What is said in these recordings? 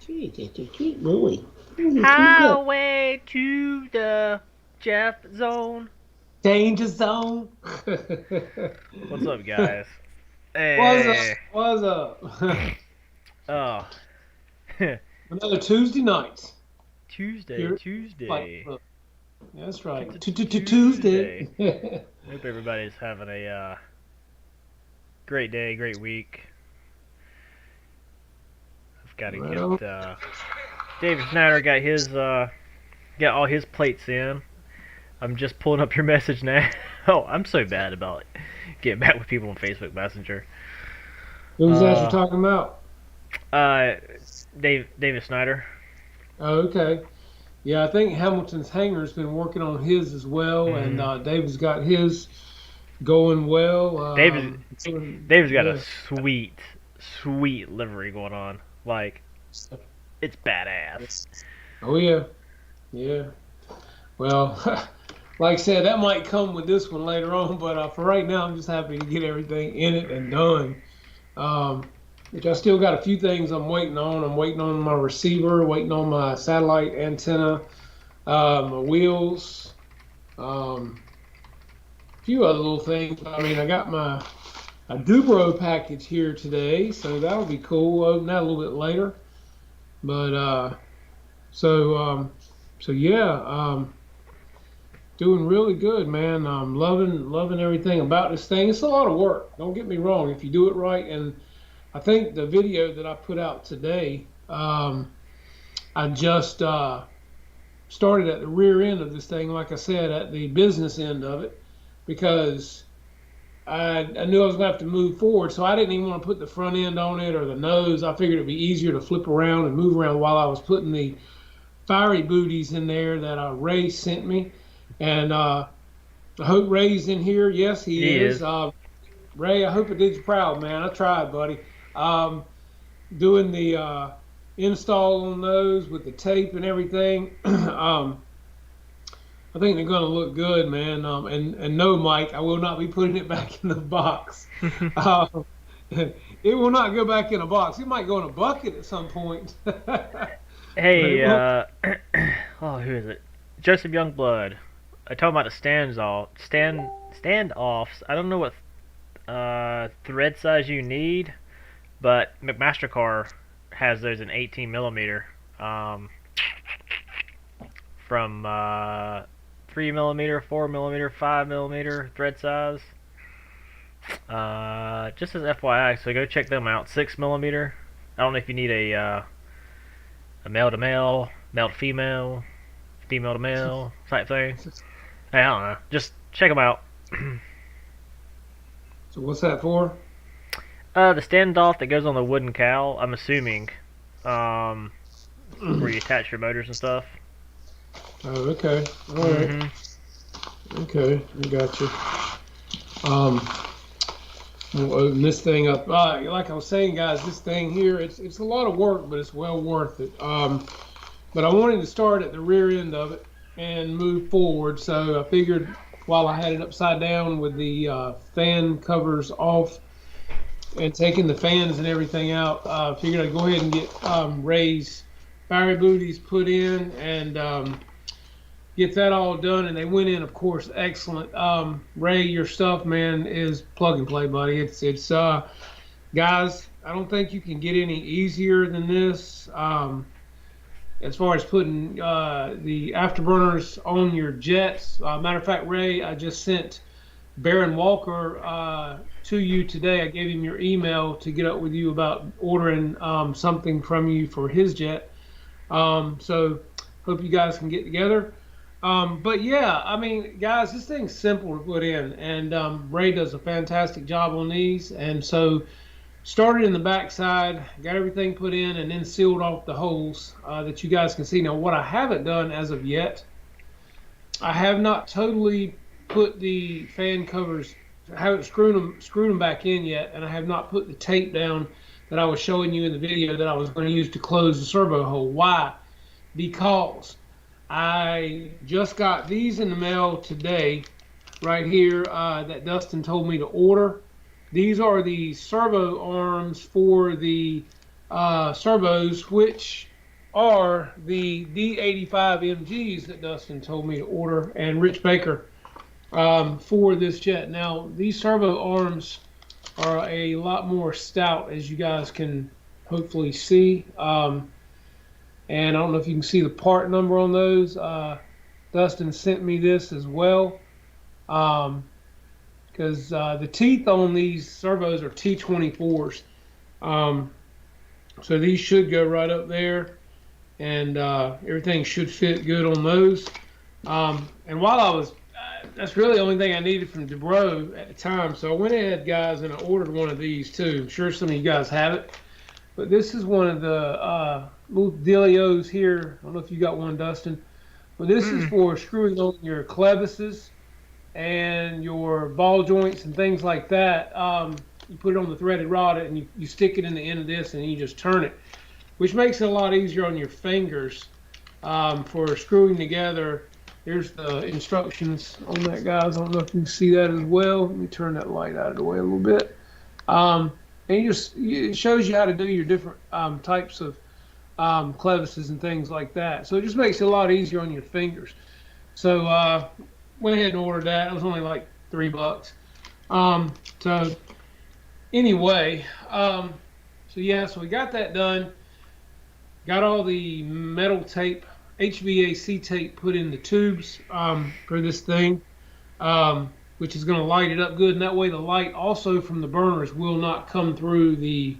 She's just a cute boy. He's a cute boy. Highway to the Jeff Zone. Danger zone. What's up, guys? What's up? Hey. What's up? Oh. Another Tuesday night Tuesday, here. Like, Tuesday. look, that's right. Tuesday. Tuesday. Hope everybody's having a great day, great week. I've got to Well, get David Snyder got all his plates in. I'm just pulling up your message now. Oh, I'm so bad about getting back with people on Facebook Messenger. who was that you're Uh, talking about? uh, David Snyder. Oh, okay. Yeah, I think Hamilton's Hanger's been working on his as well, and Mm. David's got his going well. David David's got a Yeah. sweet livery going on. Like, it's badass. Oh yeah, yeah. Well, like I said, that might come with this one later on, but for right now, I'm just happy to get everything in it and done. Um, which I still got a few things I'm waiting on. I'm waiting on my receiver, waiting on my satellite antenna, my wheels, a few other little things. I mean, I got my a Dubro package here today, so that'll be cool. We'll open that a little bit later. But so so yeah, doing really good, man. I'm loving everything about this thing. It's a lot of work. Don't get me wrong. If you do it right, and I think the video that I put out today, I just started at the rear end of this thing, like I said, at the business end of it, because I knew I was going to have to move forward, so I didn't even want to put the front end on it or the nose. I figured it'd be easier to flip around and move around while I was putting the fiery booties in there that Ray sent me. And I hope Ray's in here. Yes, he He is. is. Ray, I hope it did you proud, man. I tried, buddy. Um, Doing the install on those with the tape and everything. I think they're going to look good, man. And no, Mike, I will not be putting it back in the box. Um, it will not go back in a box. It might go in a bucket at some point, but it Hey, won't. oh, who is it? Joseph Youngblood. I told him about the standoffs. I don't know what thread size you need, but McMastercar has those in 18 millimeter. Um, from 3 millimeter, 4 millimeter, 5 millimeter thread size. Just as FYI, so go check them out. 6 millimeter. I don't know if you need a male to male, male to female, female to male type thing. Hey, I don't know. Just check them out. So what's that for? The standoff that goes on the wooden cowl, I'm assuming, um, where you attach your motors and stuff. Oh, okay. All right. Mm-hmm. Okay, I got you. Um, we'll open this thing up. Like I was saying, guys, this thing here, it's a lot of work, but it's well worth it. But I wanted to start at the rear end of it and move forward, so I figured while I had it upside down with the fan covers off and taking the fans and everything out, I figured I'd go ahead and get Ray's fiery booties put in and get that all done. And they went in, of course, excellent. Ray, your stuff, man, is plug and play, buddy. It's guys, I don't think you can get any easier than this. As far as putting the afterburners on your jets. Matter of fact, Ray, I just sent Baron Walker to you today. I gave him your email to get up with you about ordering something from you for his jet. So hope you guys can get together. But yeah, I mean, guys, this thing's simple to put in, and Ray does a fantastic job on these. And so started in the backside, got everything put in, and then sealed off the holes that you guys can see. Now, what I haven't done as of yet, I have not totally put the fan covers, I haven't screwed them back in yet, and I have not put the tape down that I was showing you in the video that I was going to use to close the servo hole. Why? Because I just got these in the mail today, right here, that Dustin told me to order. These are the servo arms for the servos, which are the D85 MGs that Dustin told me to order, and Rich Baker, for this jet. Now, these servo arms are a lot more stout, as you guys can hopefully see. And I don't know if you can see the part number on those. Dustin sent me this as well. Because the teeth on these servos are T24s. Um, so these should go right up there, and everything should fit good on those. And while I was, that's really the only thing I needed from Dubrow at the time. So I went ahead, guys, and I ordered one of these too. I'm sure some of you guys have it. But this is one of the little dealios here. I don't know if you got one, Dustin. But this is for screwing on your clevises and your ball joints and things like that. You put it on the threaded rod and you stick it in the end of this and you just turn it, which makes it a lot easier on your fingers for screwing together. Here's the instructions on that, guys. I don't know if you can see that as well. Let me turn that light out of the way a little bit. And it shows you how to do your different types of clevises and things like that. So it just makes it a lot easier on your fingers. So went ahead and ordered that. It was only like $3. So anyway, so yeah, so we got that done. Got all the metal tape, HVAC tape, put in the tubes for this thing, which is going to light it up good. And that way the light also from the burners will not come through the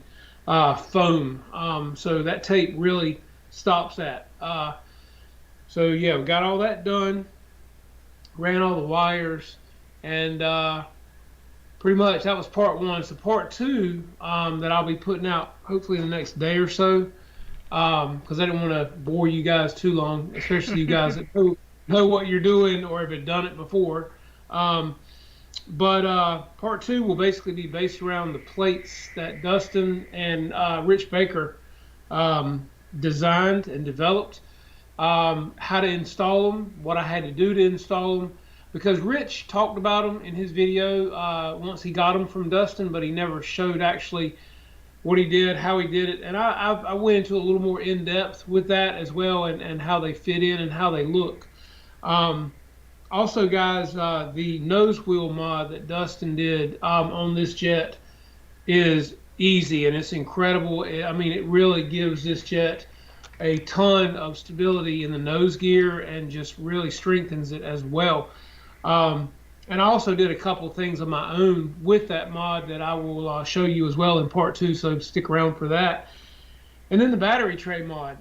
foam. So that tape really stops that. So yeah, we got all that done. Ran all the wires, and pretty much that was part one. So part two that I'll be putting out hopefully in the next day or so, because I didn't want to bore you guys too long, especially you guys that know what you're doing or have done it before. But part two will basically be based around the plates that Dustin and Rich Baker designed and developed. How to install them, what I had to do to install them, because Rich talked about them in his video once he got them from Dustin, but he never showed actually what he did, how he did it, and I went into a little more in depth with that as well, and how they fit in and how they look. Also, guys, the nose wheel mod that Dustin did on this jet is easy and it's incredible. I mean, it really gives this jet a ton of stability in the nose gear and just really strengthens it as well. And I also did a couple things of my own with that mod that I will show you as well in part two, so stick around for that. And then the battery tray mod,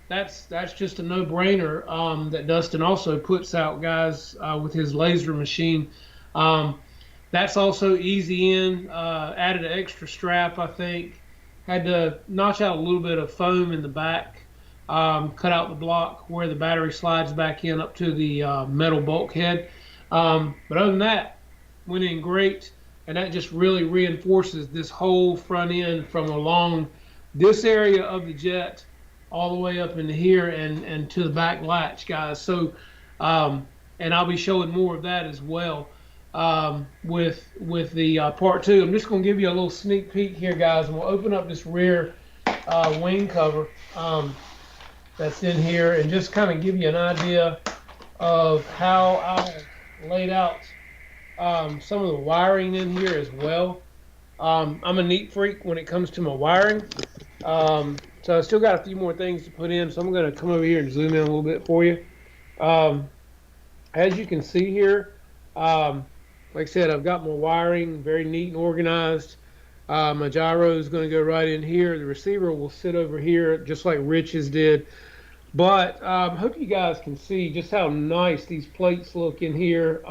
that's just a no-brainer that Dustin also puts out, guys, with his laser machine. That's also easy in, added an extra strap, I think. Had to notch out a little bit of foam in the back. Cut out the block where the battery slides back in up to the metal bulkhead. But other than that, went in great, and that just really reinforces this whole front end from along this area of the jet all the way up into here and to the back latch, guys. So, and I'll be showing more of that as well with the part two. I'm just going to give you a little sneak peek here, guys, and we'll open up this rear wing cover. That's in here, and just kind of give you an idea of how I laid out some of the wiring in here as well. I'm a neat freak when it comes to my wiring, so I still got a few more things to put in, so I'm going to come over here and zoom in a little bit for you. As you can see here, like I said, I've got my wiring very neat and organized. My gyro is going to go right in here. The receiver will sit over here just like Rich's did. But I hope you guys can see just how nice these plates look in here.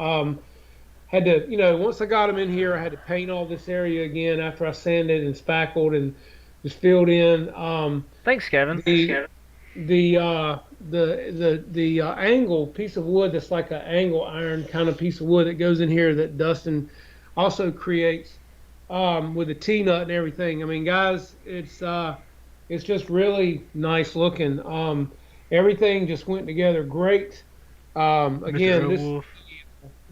Had to, once I got them in here, I had to paint all this area again after I sanded and spackled and just filled in. Thanks, Kevin. The angle piece of wood that's like an angle iron kind of piece of wood that goes in here that Dustin also creates with a T-nut and everything. I mean, guys, it's just really nice looking. Everything just went together great. Again,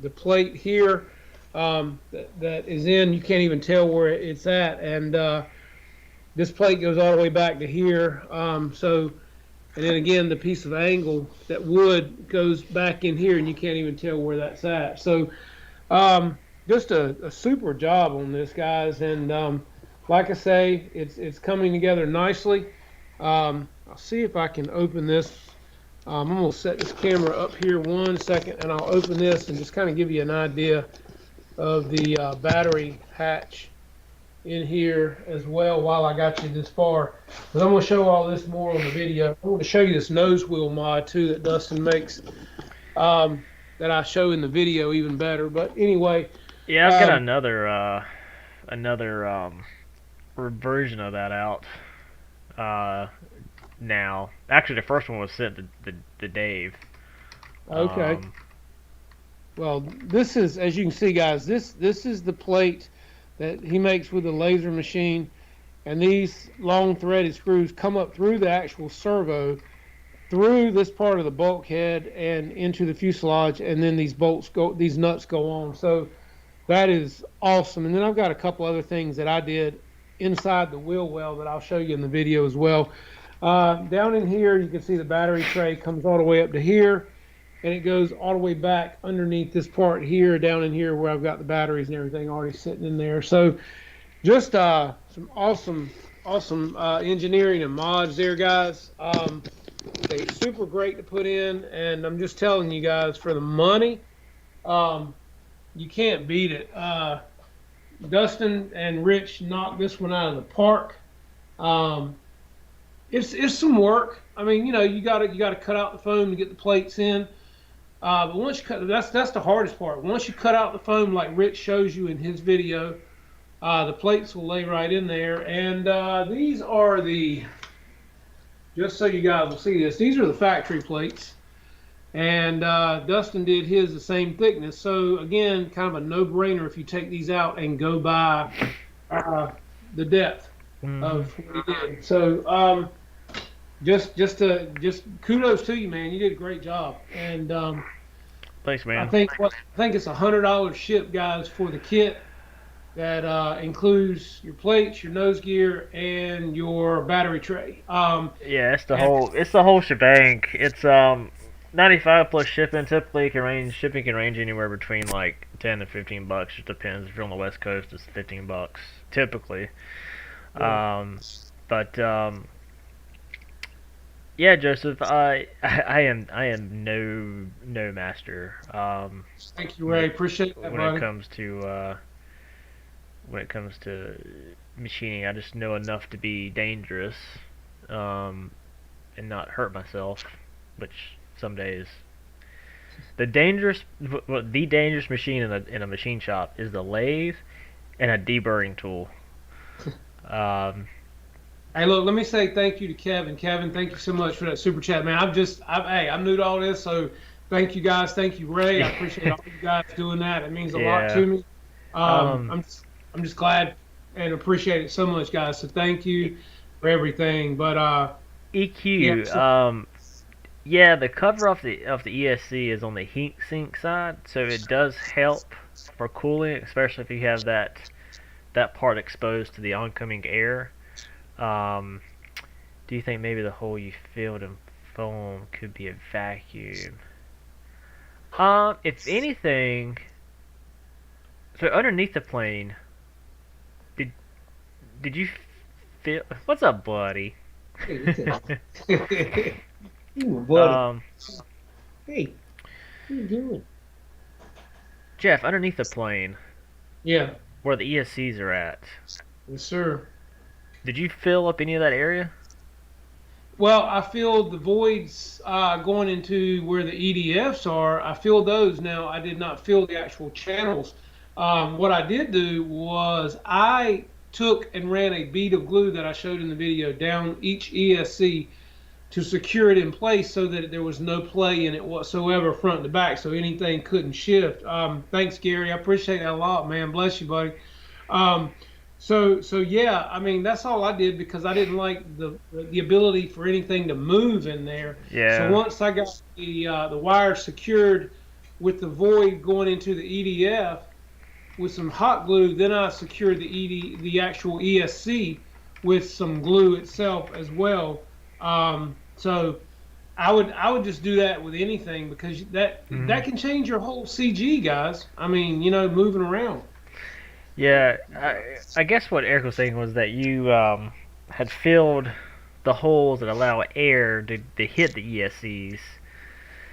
the plate here that is in, you can't even tell where it's at, and this plate goes all the way back to here. So And then again, the piece of angle, that wood goes back in here, and you can't even tell where that's at. So just a super job on this, guys. And like I say, it's coming together nicely. I'll see if I can open this. I'm going to set this camera up here 1 second, and I'll open this and just kind of give you an idea of the battery hatch in here as well while I got you this far. But I'm going to show all this more on the video. I want to show you this nose wheel mod too that Dustin makes, that I show in the video even better. But anyway, Yeah, I've got another version of that out now. Actually, the first one was sent to Dave. okay. Well, this is, as you can see, guys, this is the plate that he makes with the laser machine, and these long threaded screws come up through the actual servo, through this part of the bulkhead and into the fuselage, and then these nuts go on. So that is awesome. And then I've got a couple other things that I did inside the wheel well that I'll show you in the video as well. Down in here, you can see the battery tray comes all the way up to here, and it goes all the way back underneath this part here, down in here where I've got the batteries and everything already sitting in there. So just some awesome engineering and mods there, guys. They're super great to put in, and I'm just telling you guys, for the money, you can't beat it. Dustin and Rich knocked this one out of the park. It's some work. I mean, you gotta cut out the foam to get the plates in. But once you cut, that's the hardest part. Once you cut out the foam, like Rich shows you in his video, the plates will lay right in there. And these are just so you guys will see this, these are the factory plates. And Dustin did his the same thickness. So again, kind of a no-brainer if you take these out and go by the depth of what he did. So just kudos to you, man. You did a great job. And thanks, man. I think it's $100 ship, guys, for the kit that includes your plates, your nose gear, and your battery tray. Yeah, it's the whole shebang. It's 95 plus shipping. Typically, shipping can range anywhere between like $10 to $15. It depends. If you're on the West Coast, it's $15 typically. Yeah, Joseph, I am no master. Thank you, Ray. Appreciate that, when buddy. It comes to machining, I just know enough to be dangerous, and not hurt myself, which some days. The dangerous machine in a machine shop is the lathe and a deburring tool. Hey, look, let me say thank you to Kevin. Kevin, thank you so much for that super chat, man. I'm new to all this, so thank you guys. Thank you, Ray. I appreciate all you guys doing that. It means a lot to me. I'm just glad and appreciate it so much, guys. So thank you for everything. But EQ, yeah, the cover of the ESC is on the heat sink side, so it does help for cooling, especially if you have that part exposed to the oncoming air. Do you think maybe the hole you filled in foam could be a vacuum? If anything, so underneath the plane, did you feel? What's up, buddy? Hey, buddy. Hey, what are you doing? Jeff, underneath the plane, yeah, where the ESCs are at, yes, sir. did you fill up any of that area? Well, I filled the voids going into where the EDFs are. I filled those. Now, I did not fill the actual channels. What I did do was I took and ran a bead of glue that I showed in the video down each ESC to secure it in place so that there was no play in it whatsoever, front to back, so anything couldn't shift. Thanks, Gary. I appreciate that a lot, man. Bless you, buddy. So yeah, I mean, that's all I did because I didn't like the ability for anything to move in there. Yeah. So once I got the wire secured with the void going into the EDF with some hot glue, then I secured the actual ESC with some glue itself as well. So I would just do that with anything because that Mhm. can change your whole CG, guys. I mean, moving around. Yeah, I guess what Eric was saying was that you had filled the holes that allow air to hit the ESCs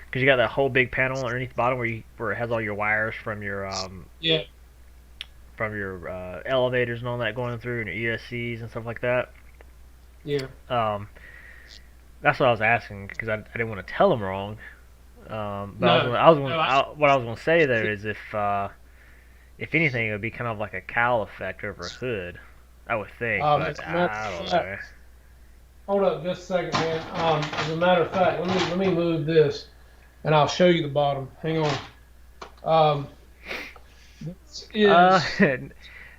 because you got that whole big panel underneath the bottom where it has all your wires Yeah, from your elevators and all that going through and your ESCs and stuff like that. yeah. Um, that's what I was asking because I didn't want to tell them wrong. But No, no. what I was going to say though is if anything, it would be kind of like a cowl effect over a hood. I would think, but As a matter I of don't fact, know. hold up just a second, man. As a matter of fact, let me move this, and I'll show you the bottom. Hang on. Um, this Uh, is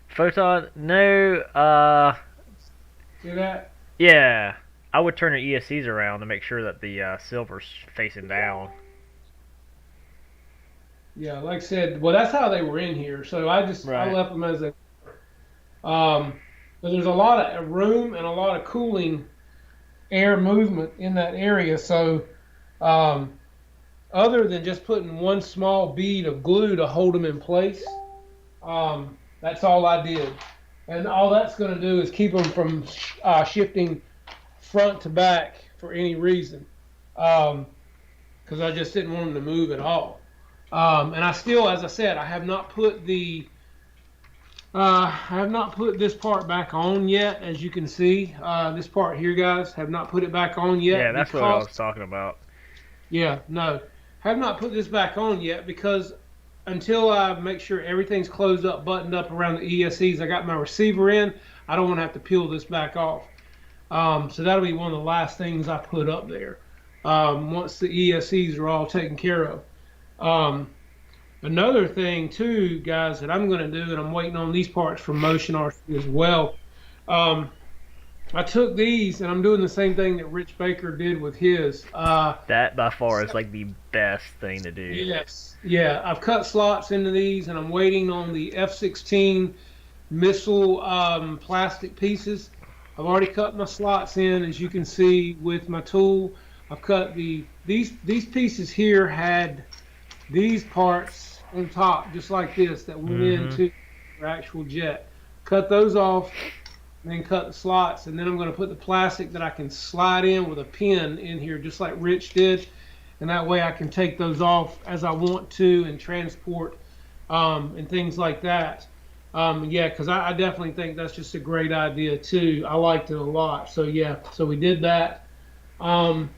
photon? No. see that? Yeah. I would turn the ESCs around to make sure that the silver's facing down. Yeah, like I said, well, that's how they were in here. So I Right. left them as a but there's a lot of room and a lot of cooling air movement in that area. So um, other than just putting one small bead of glue to hold them in place, that's all I did. And all that's going to do is keep them from shifting front to back for any reason, because I just didn't want them to move at all. And I still, as I said, I have not put this part back on yet. As you can see, this part here, guys, have not put it back on Yeah, yet that's what I was because, talking about. yeah, no, have not put this back on yet because until I make sure everything's closed up, buttoned up around the ESCs, I got my receiver in. I don't want to have to peel this back off. So that'll be one of the last things I put up there once the ESCs are all taken care of. Um, Another thing too, guys, that I'm going to do, and I'm waiting on these parts from Motion RC as well. Um, I took these, and I'm doing the same thing that Rich Baker did with his. That by far is like the best thing to do. Yes, yeah, I've cut slots into these, and I'm waiting on the F-16 missile plastic pieces. I've already cut my slots in, as you can see with my tool. I've cut these pieces here had these parts on top, just like this, that went Hmm. into the actual jet. Cut those off, and then cut the slots, and then I'm going to put the plastic that I can slide in with a pin in here, just like Rich did, and that way I can take those off as I want to and transport and things like that. Yeah, because I definitely think that's just a great idea too. I liked it a lot. So yeah, so we did that. Um,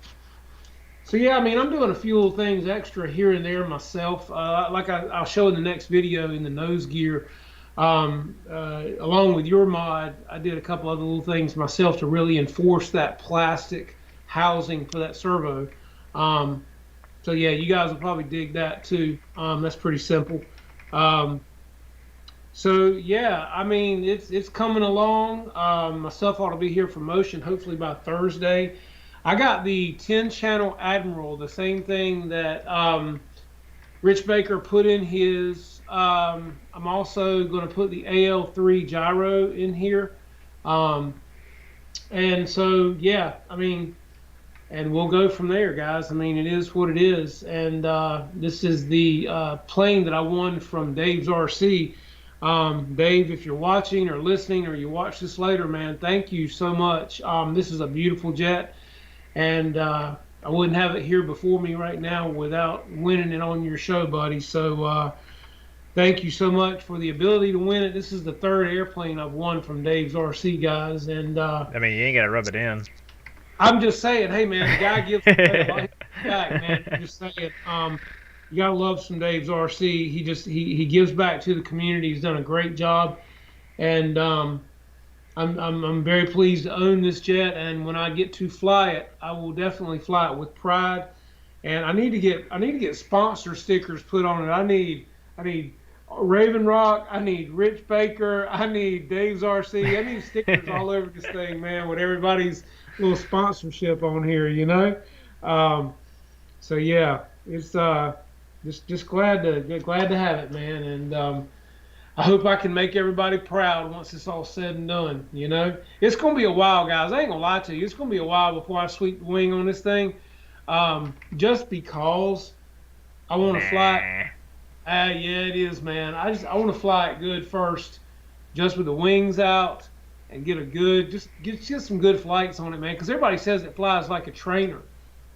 so yeah, I mean, I'm doing a few little things extra here and there myself. Like I'll show in the next video in the nose gear. Along with your mod, I did a couple other little things myself to really enforce that plastic housing for that servo. Um, so yeah, you guys will probably dig that too. That's pretty simple. Um, so yeah, I mean, it's coming along. My stuff ought to be here for motion hopefully by Thursday. I got the 10 channel Admiral, the same thing that Rich Baker put in his. I'm also going to put the AL3 gyro in here. Um, and so, yeah, I mean, and we'll go from there, guys. I mean, it is what it is. And this is the plane that I won from Dave's RC. Dave, if you're watching or listening or you watch this later, man, thank you so much. This is a beautiful jet. And I wouldn't have it here before me right now without winning it on your show, buddy. So thank you so much for the ability to win it. This is the third airplane I've won from Dave's RC, guys. And I mean, you ain't gotta rub it in. I'm just saying, hey, man, the guy gives credit like back, man. I'm just saying, you gotta love some Dave's RC. He gives back to the community. He's done a great job, and I'm very pleased to own this jet. And when I get to fly it, I will definitely fly it with pride. And I need to get sponsor stickers put on it. I need Raven Rock. I need Rich Baker. I need Dave's RC. I need stickers all over this thing, man, with everybody's little sponsorship on here, you know. Um, so yeah, it's just glad to have it, man. And I hope I can make everybody proud once it's all said and done. It's gonna be a while, guys. I ain't gonna lie to you. It's gonna be a while before I sweep the wing on this thing. Just because I want to fly. Nah. Yeah, it is, man. I want to fly it good first, just with the wings out, and get a good just some good flights on it, man. Because everybody says it flies like a trainer,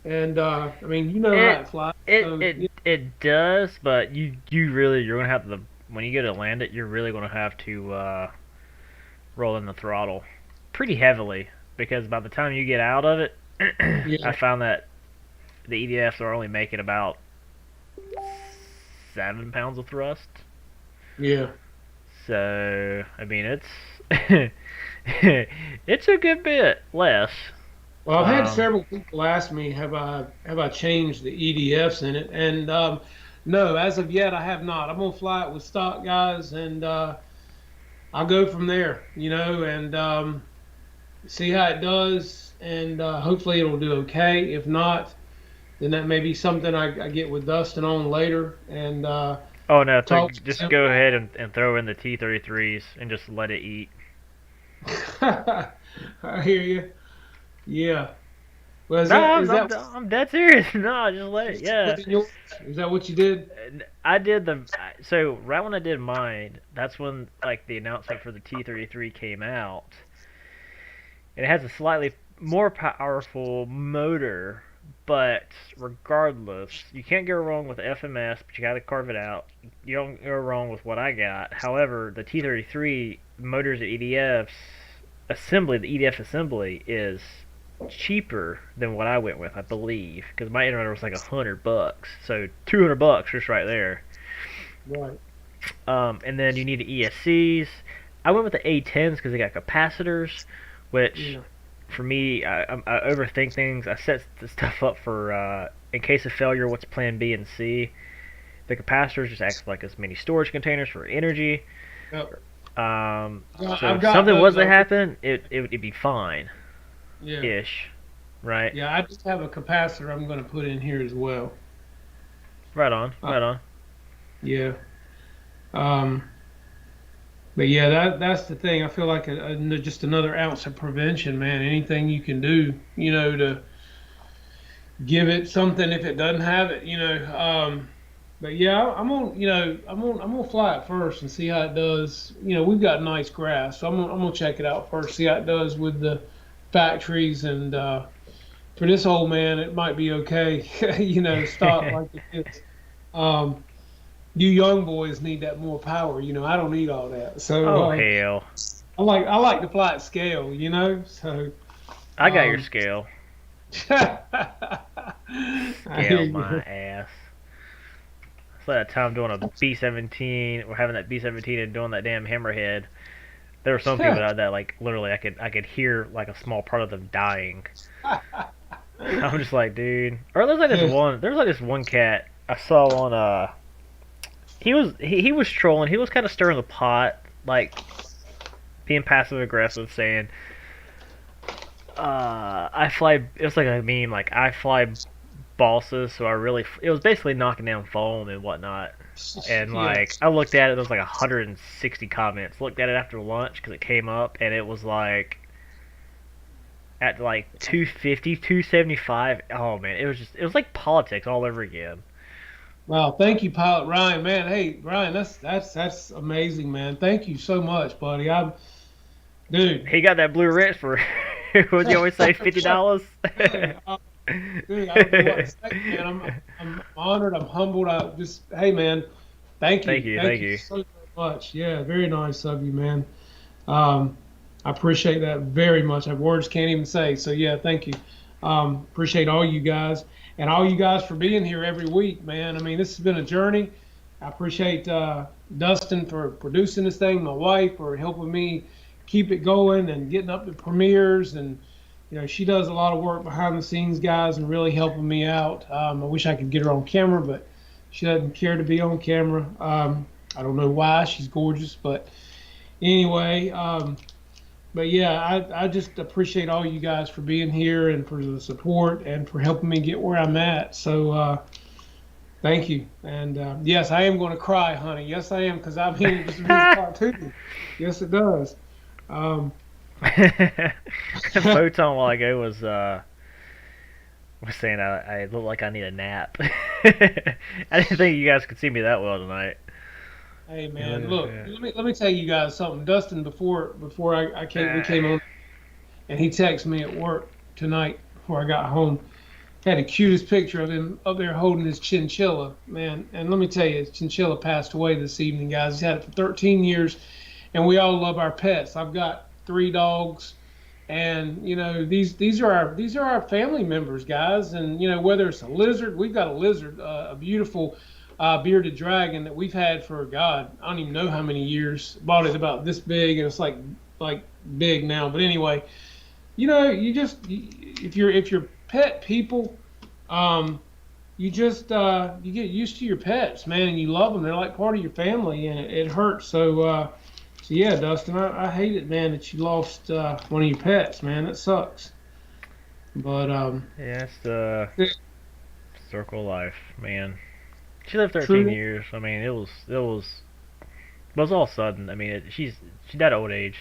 and I mean, you know how It it flies. it So it yeah, it does, but you're gonna have to when you go to land it, you're really gonna have to roll in the throttle pretty heavily because by the time you get out of it, I yeah, found that the EDFs are only making about 7 pounds of thrust. yeah. So I mean it's it's a good bit less. Well, I've had Um, several people ask me, have I changed the EDFs in it? And no, as of yet, I have not. I'm gonna fly it with stock guys, and I'll go from there, and see how it does, and hopefully it'll do okay. If not, then that may be something I get with Dustin on later, and oh no, talk just to go ahead and throw in the T-33s and just let it eat. him. I hear you. Yeah. Well, No, is that I'm dead serious. No, just let it. is Yeah, yours? Is that what you did? I did so right when I did mine. That's when like the announcement for the T-33 came out, and it has a slightly more powerful motor. But regardless, you can't go wrong with FMS, but you got to carve it out. You don't go wrong with what I got. However, the T-33 motors at EDF's assembly, the EDF assembly is cheaper than what I went with, I believe, because my internet was like $100, so $200 just right there. Right. And then you need the ESCs. I went with the A10s because they got capacitors, which Yeah. for me, I overthink things. I set the stuff up for in case of failure. What's Plan B and C? The capacitors just act like as many storage containers for energy. Yep. So I've if got something those. was to happen, it'd be fine, Yeah. ish, right? Yeah. I just have a capacitor I'm going to put in here as well. Right on, Uh, right on. yeah. Um, but yeah, that's the thing. I feel like just another ounce of prevention, man. Anything you can do, to give it something if it doesn't have it. But yeah, I'm gonna fly it first and see how it does. We've got nice grass, so I'm gonna check it out first, see how it does with the factories, and for this old man, it might be okay. Stop like it is. Um, you young boys need that more power. I don't need all that. So Oh hell, I like to fly at scale. So I got your um, scale. I hear Scale my you. ass. It's like that time doing a B-17, or having that B-17 and doing that damn hammerhead. There were some people that like literally I could hear like a small part of them dying. I'm just like, dude. Or there's like this one cat I saw on he was trolling. He was kind of stirring the pot, like being passive aggressive, saying, I fly. It was like a meme, like I fly bosses, so I really. It was basically knocking down foam and whatnot. And like Yes. I looked at it, there was like 160 comments. Looked at it after lunch because it came up, and it was like at like 250, 275. Oh man, it was like politics all over again. Wow, thank you, Pilot Ryan. Man, hey Ryan, that's amazing, man. Thank you so much, buddy. Dude. He got that blue wrench for what do you always say, $50? Hey, dude, I don't know what to say, man. I'm honored. I'm humbled. Hey, man, Thank you, thank thank you you. so much. Yeah, very nice of you, man. Um, I appreciate that very much. I have words can't even say. So yeah, thank you. Appreciate all you guys and all you guys for being here every week, man. I mean, this has been a journey. I appreciate Dustin for producing this thing, my wife for helping me keep it going and getting up to premieres, and she does a lot of work behind the scenes, guys, and really helping me out. I wish I could get her on camera, but she doesn't care to be on camera. I don't know why. She's gorgeous, but anyway. But yeah, I just appreciate all you guys for being here and for the support and for helping me get where I'm at. So thank you. And yes, I am going to cry, honey. Yes, I am, because I'm hearing this part too. Yes, it does. Um, Photon while ago was was saying I look like I need a nap. I didn't think you guys could see me that well tonight. Hey man, Yeah, look, yeah. let me tell you guys something. Dustin, before I came we came on, and he texted me at work tonight before I got home. Had the cutest picture of him up there holding his chinchilla, man. And let me tell you, his chinchilla passed away this evening, guys. He's had it for 13 years, and we all love our pets. I've got three dogs, and these are our family members, guys. And whether it's a lizard, we've got a lizard, a beautiful bearded dragon that we've had for God, I don't even know how many years. Bought it about this big, and it's like big now. But anyway, if you're pet people, um, you get used to your pets, man, and you love them. They're like part of your family, and it hurts. So yeah, Dustin, I hate it, man, that you lost one of your pets, man. That sucks. But Yeah, it's the it's circle of life, man. She lived 13 true. years. I mean, it was all sudden. I mean, she's that old age.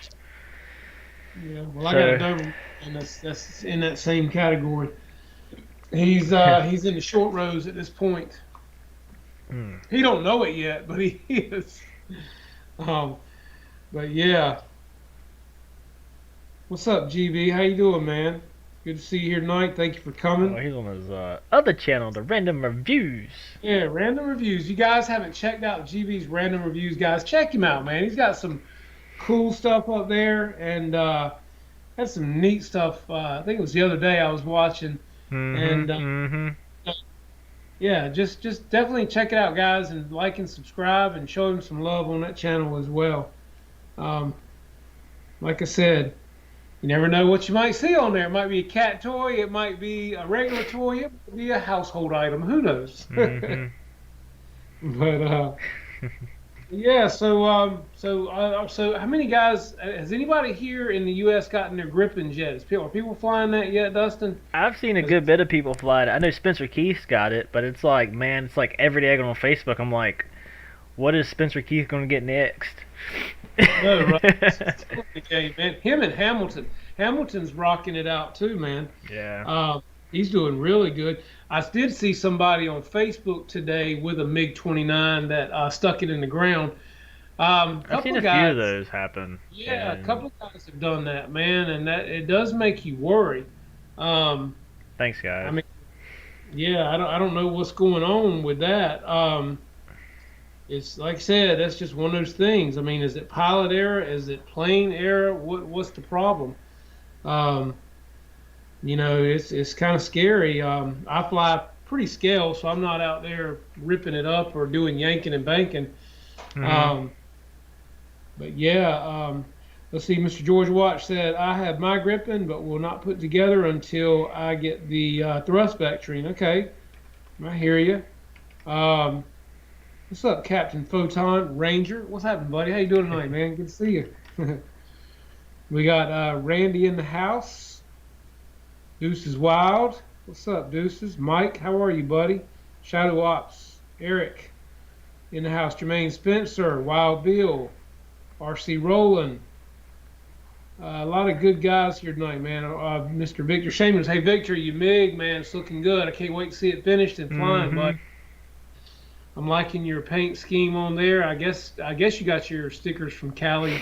Yeah. Well, I got a So, Doberman, and that's in that same category. He's in the short rows at this point. hmm. He don't know it yet, but he is. Um, but yeah, what's up, GB? How you doing, man? Good to see you here tonight. Thank you for Oh, coming. he's on his other channel, the Random Reviews. Yeah, random reviews. You guys haven't checked out GB's random reviews, guys. Check him out, man. He's got some cool stuff up there, and had some neat stuff. I think it was the other day I was watching, and Mm-hmm. Mm-hmm. yeah, just definitely check it out, guys, and like and subscribe, and show him some love on that channel as well. Um, like I said, you never know what you might see on there. It might be a cat toy, it might be a regular toy, it might be a household item. Who knows? Mm-hmm. But yeah, so how many guys has anybody here in the U.S. gotten their Grippins yet? Are people flying that yet, Dustin? I've seen a 'Cause- good bit of people fly it. I know Spencer Keith's got it, but it's like, man, it's like every day I go on Facebook, I'm like, what is Spencer Keith going to get next? No, right? Yeah, man. Him and Hamilton. Hamilton's rocking it out too, man. Yeah. He's doing really good. I did see somebody on Facebook today with a MiG 29 that stuck it in the ground. I've seen Couple a of few of guys, those happen. yeah, a And couple of guys have done that, man, and that it does make you worry. Um, thanks, I guys. mean, yeah, I don't know what's going on with that. It's like I said, that's just one of those things. I mean, is it pilot error? Is it plane error? What's the problem? Um, it's kind of scary. I fly pretty scale, so I'm not out there ripping it up or doing yanking and banking. Mm-hmm. Um, but yeah, let's see. Mr. George Watch said, I have my gripping, but will not put together until I get the thrust vectoring. Okay, I hear you. Um, what's up, Captain Photon Ranger? What's happening, buddy? How you doing tonight, man? Good to see you. We got Randy in the house. Deuces Wild. What's up, Deuces? Mike, how are you, buddy? Shadow Ops. Eric in the house. Jermaine Spencer. Wild Bill. RC Roland. A lot of good guys here tonight, man. Mr. Victor Shamus. Hey, Victor, you MiG, man. It's looking good. I can't wait to see it finished and flying, Mm-hmm. bud. I'm liking your paint scheme on there. I guess you got your stickers from Cali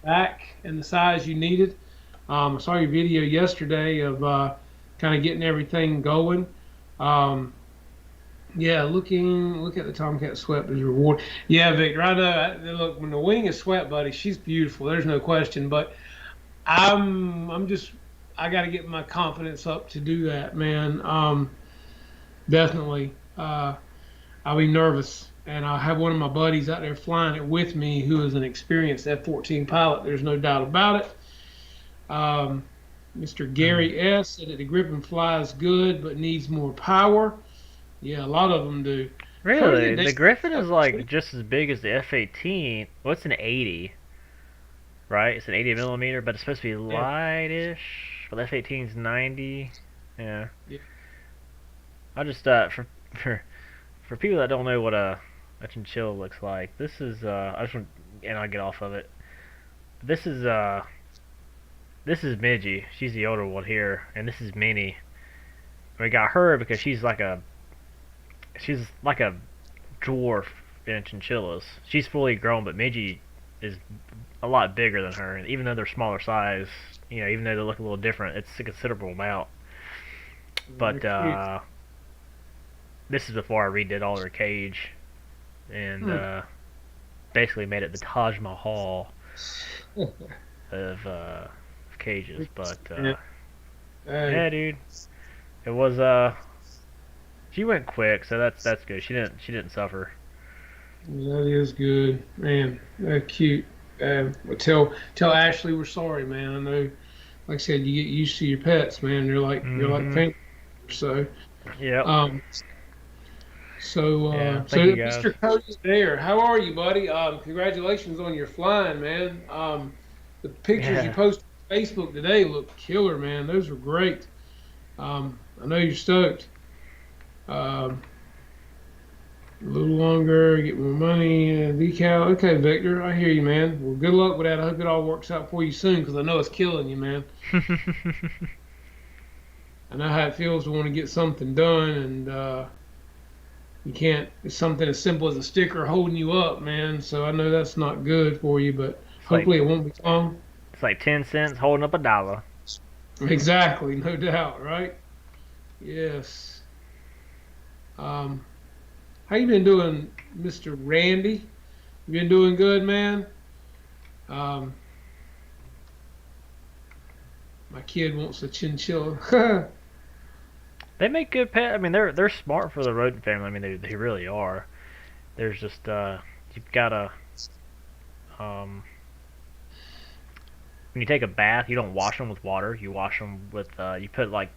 back and the size you needed. I saw your video yesterday of kind of getting everything going. Um, yeah, look at the Tomcat swept as your reward. Yeah, Victor, I know. Look, when the wing is swept, buddy, she's beautiful. There's no question. But I'm just I got to get my confidence up to do that, man. Definitely. I'll be nervous, and I'll have one of my buddies out there flying it with me who is an experienced F-14 pilot. There's no doubt about it. Mr. Gary S. said that the Griffin flies good but needs more power. Yeah, a lot of them do. Really? The Griffin is like just as big as the F-18. Well, it's an 80, right? It's an 80 millimeter, but it's supposed to be light-ish. But the F-18's 90. Yeah. Yeah. I just for people that don't know what a chinchilla looks like, this is I just want, and I'll get off of it. This is Midgie. She's the older one here, and this is Minnie. We got her because she's like a dwarf in chinchillas. She's fully grown, but Midgie is a lot bigger than her. And even though they're smaller size, even though they look a little different, it's a considerable amount. They're But cute. this is before I redid all their cage and Hmm. basically made it the Taj Mahal of cages. But Yeah. Hey, yeah, dude, it was she went quick, so that's good. She didn't suffer. that is good, man. They're cute. Well, tell Ashley we're sorry, man. I know, like I said, you get used to your pets, man. You're like Mhm. family. So, Yep. um, Yeah. so Thank you guys. Mr. Cody's there. How are you, buddy? Congratulations on your flying, man. The pictures you Yeah. posted on Facebook today look killer, man. Those were great. I know you're stoked. Um, a little longer, get more money, decal. Okay, Victor, I hear you, man. Well, good luck with that. I hope it all works out for you soon, because I know it's killing you, man. I know how it feels to want to get something done, and you can't. It's something as simple as a sticker holding you up, man. So I know that's not good for you, but it's like hopefully it won't be long. it's like 10 cents holding up a dollar. Exactly, no doubt, right? Yes. Um, how you been doing, Mr. Randy? You been doing good, man? Um, my kid wants a chinchilla. They make good pet. I mean, they're smart for the rodent family. I mean, they really are. There's just you've gotta um when you take a bath, you don't wash them with water. You wash them with you put like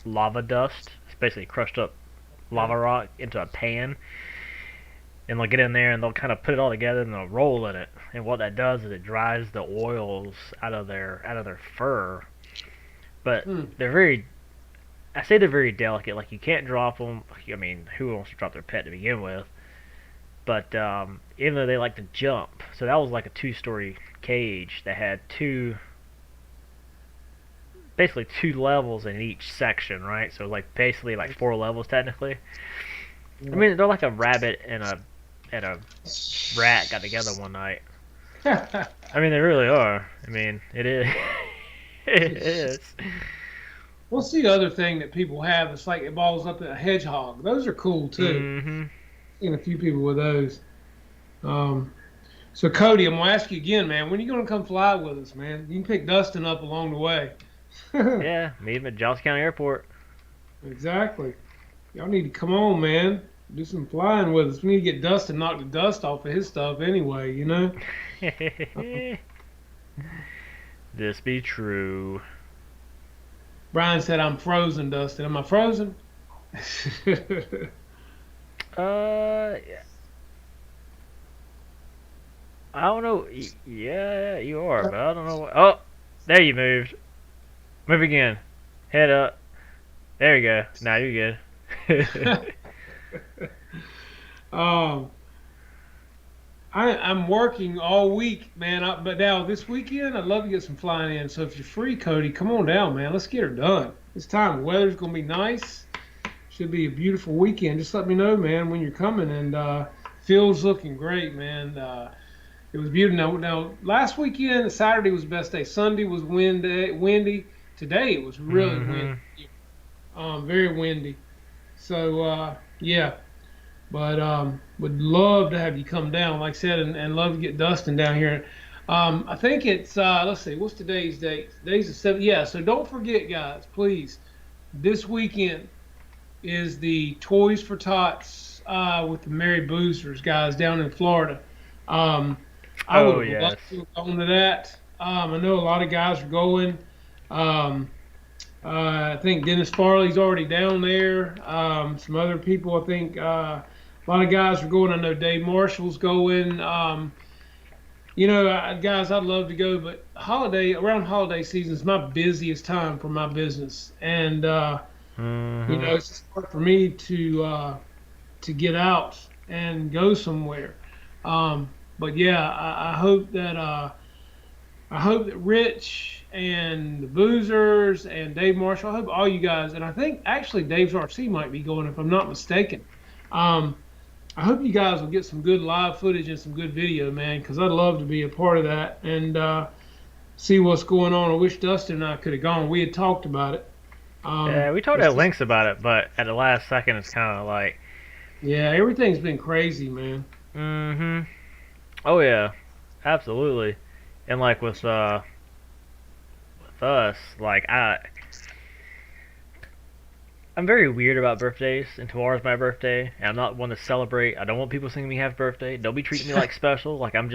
lava dust. It's basically crushed up lava rock into a pan, and they'll get in there and they'll kind of put it all together and they'll roll in it. And what that does is it dries the oils out of their fur. But Hmm. they're very I say they're very delicate. Like you can't drop them. I mean, who wants to drop their pet to begin with? But even though they like to jump, so that was like a two-story cage that had basically two levels in each section, right? So like basically like four levels technically. I Yeah. mean, they're like a rabbit and a rat got together one night. I mean, they really are. I mean, it is. It is. What's the other thing that people have? It's like it balls up a hedgehog. Those are cool too. Mhm. Seen a few people with those. Um, so Cody, I'm gonna ask you again, man. When are you gonna come fly with us, man? You can pick Dustin up along the way. Yeah, meet him at Johnson County Airport. Exactly. Y'all need to come on, man. Do some flying with us. We need to get Dustin knock the dust off of his stuff anyway, you know? This be true. Brian said I'm frozen, Dustin. Am I frozen? Uh, I don't know. Yeah, you are, but I don't know. Oh, there you moved. Move again. Head up. There you go. Now you're good. um, I'm working all week, man. But now this weekend, I'd love to get some flying in. So if you're free, Cody, come on down, man. Let's get her done. It's time. The weather's gonna be nice. Should be a beautiful weekend. Just let me know, man, when you're coming. And Phil's looking great, man. It was beautiful. Now, last weekend, Saturday was the best day. Sunday was windy. Today it was really windy. Hmm. Very windy. So yeah, but would love to have you come down, like I said, and love to get Dustin down here. I think it's let's see, what's today's date? Today's the 7th. Yeah, so don't forget, guys, please. This weekend is the Toys for Tots with the Mary Boosters guys down in Florida. Um, I would Oh have loved yes. to have gone to that. I know a lot of guys are going. Um, I think Dennis Farley's already down there. Some other people, I think a lot of guys are going. I know Dave Marshall's going. Guys, I'd love to go, but around holiday season is my busiest time for my business, and Hmm. it's just hard for me to get out and go somewhere. But yeah, I hope that Rich and the Boozers and Dave Marshall. I hope all you guys, and I think actually Dave's RC might be going if I'm not mistaken. Um, I hope you guys will get some good live footage and some good video, man, because I'd love to be a part of that and see what's going on. I wish Dustin and I could have gone. We had talked about it. Yeah, we told It's our just, links about it, but at the last second, it's kind of like, yeah, everything's been crazy, man. mm-hmm. Oh yeah, absolutely. And like with us, like I'm very weird about birthdays, and tomorrow's my birthday, and I'm not one to celebrate. I don't want people singing me happy birthday. Don't be treating me like special. Like I'm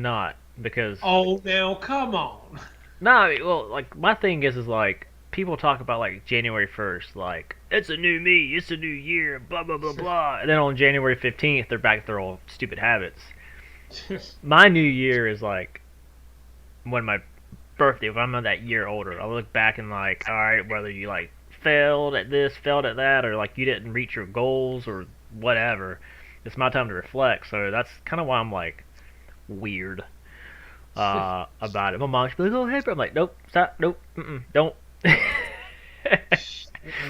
not because Oh, now come on. nah. Well, like my thing is like people talk about like January 1st, like it's a new me, it's a new year, blah blah blah blah, and then on January 15th they're back to their old stupid habits. My new year is like when my birthday, when I'm that year older. I look back and like, all right, whether you like failed at this, failed at that, or like you didn't reach your goals or whatever, it's my time to reflect. So that's kind of why I'm like weird about it. My mom's like, "Oh, hey," I'm like, "Nope, stop, nope, don't."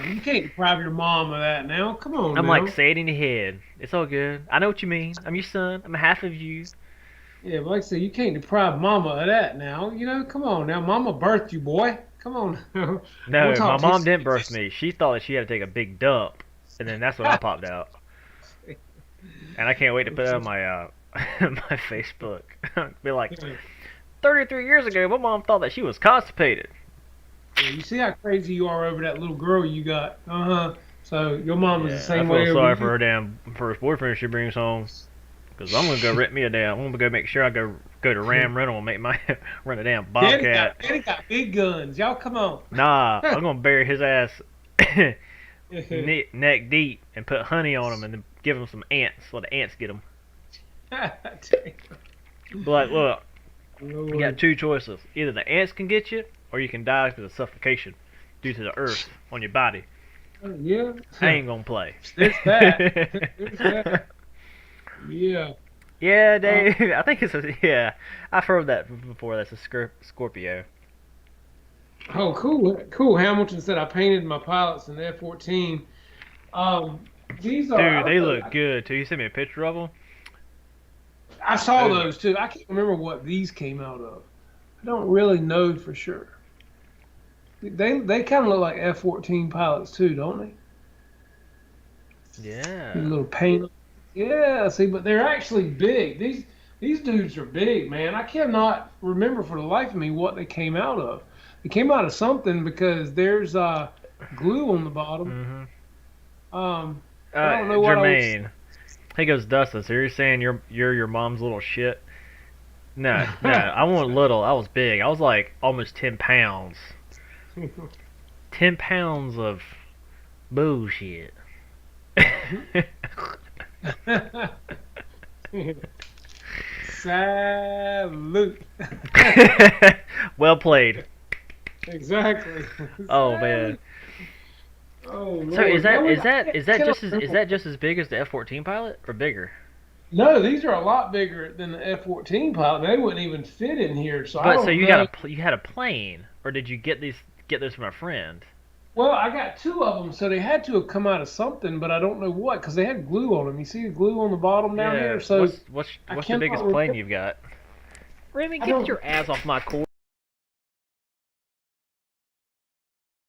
You can't deprive your mom of that now. Come on I'm now. like, say it in your head. It's all good. I know what you mean. I'm your son. I'm half of you. Yeah, but like I said, you can't deprive mama of that now. Come on now. Mama birthed you, boy. Come on now. Don't No, my talk to mom didn't birth me. She thought that she had to take a big dump, and then that's when I popped out. And I can't wait to put it on my my Facebook. Be like, 33 years ago, my mom thought that she was constipated. Yeah, you see how crazy you are over that little girl you got. Uh-huh. So your mom was the Yeah, I same feel way over sorry for you. her damn first boyfriend she brings home. Cause I'm gonna go rent me a damn. I'm gonna go make sure I go to Ram Rental and make my rent a damn Bobcat. Daddy got big guns. Y'all come on. Nah, I'm gonna bury his ass neck deep and put honey on him and then give him some ants. Let the ants get him. But like, look, you got two choices. Either the ants can get you, or you can die because of suffocation due to the earth on your body. Yeah. I ain't gonna play. There's that. There's that. Yeah. Yeah, Dave. I think it's yeah. I've heard that before. That's a Scorpio. Oh, cool. Cool. Hamilton said I painted my pilots in the F-14. These are. Dude, they look good too. You sent me a picture of them. I saw Those are, those too. I can't remember what these came out of. I don't really know for sure. They kind of look like F-14 pilots too, don't they? These yeah. little paint. Yeah. See, but they're actually big. These dudes are big, man. I cannot remember for the life of me what they came out of. They came out of something because there's glue on the bottom. Mhm. I don't know what I was. Jermaine. He goes, Dustin. So you're saying you're your mom's little shit? No, no. I wasn't little. I was big. I was like almost 10 pounds. 10 pounds of bullshit. Salute. Well played. Exactly. Oh man. Oh So Lord. is that just as big as the F-14 pilot or bigger? No, these are a lot bigger than the F-14 pilot. They wouldn't even fit in here, so I But so don't you know. you had a plane, or did you get those from a friend? Well, I got two of them, so they had to have come out of something, but I don't know what because they had glue on them. You see the glue on the bottom down Yeah. here, so I What's the cannot biggest remember. plane you've got? Remy, I get don't. your ass off my court.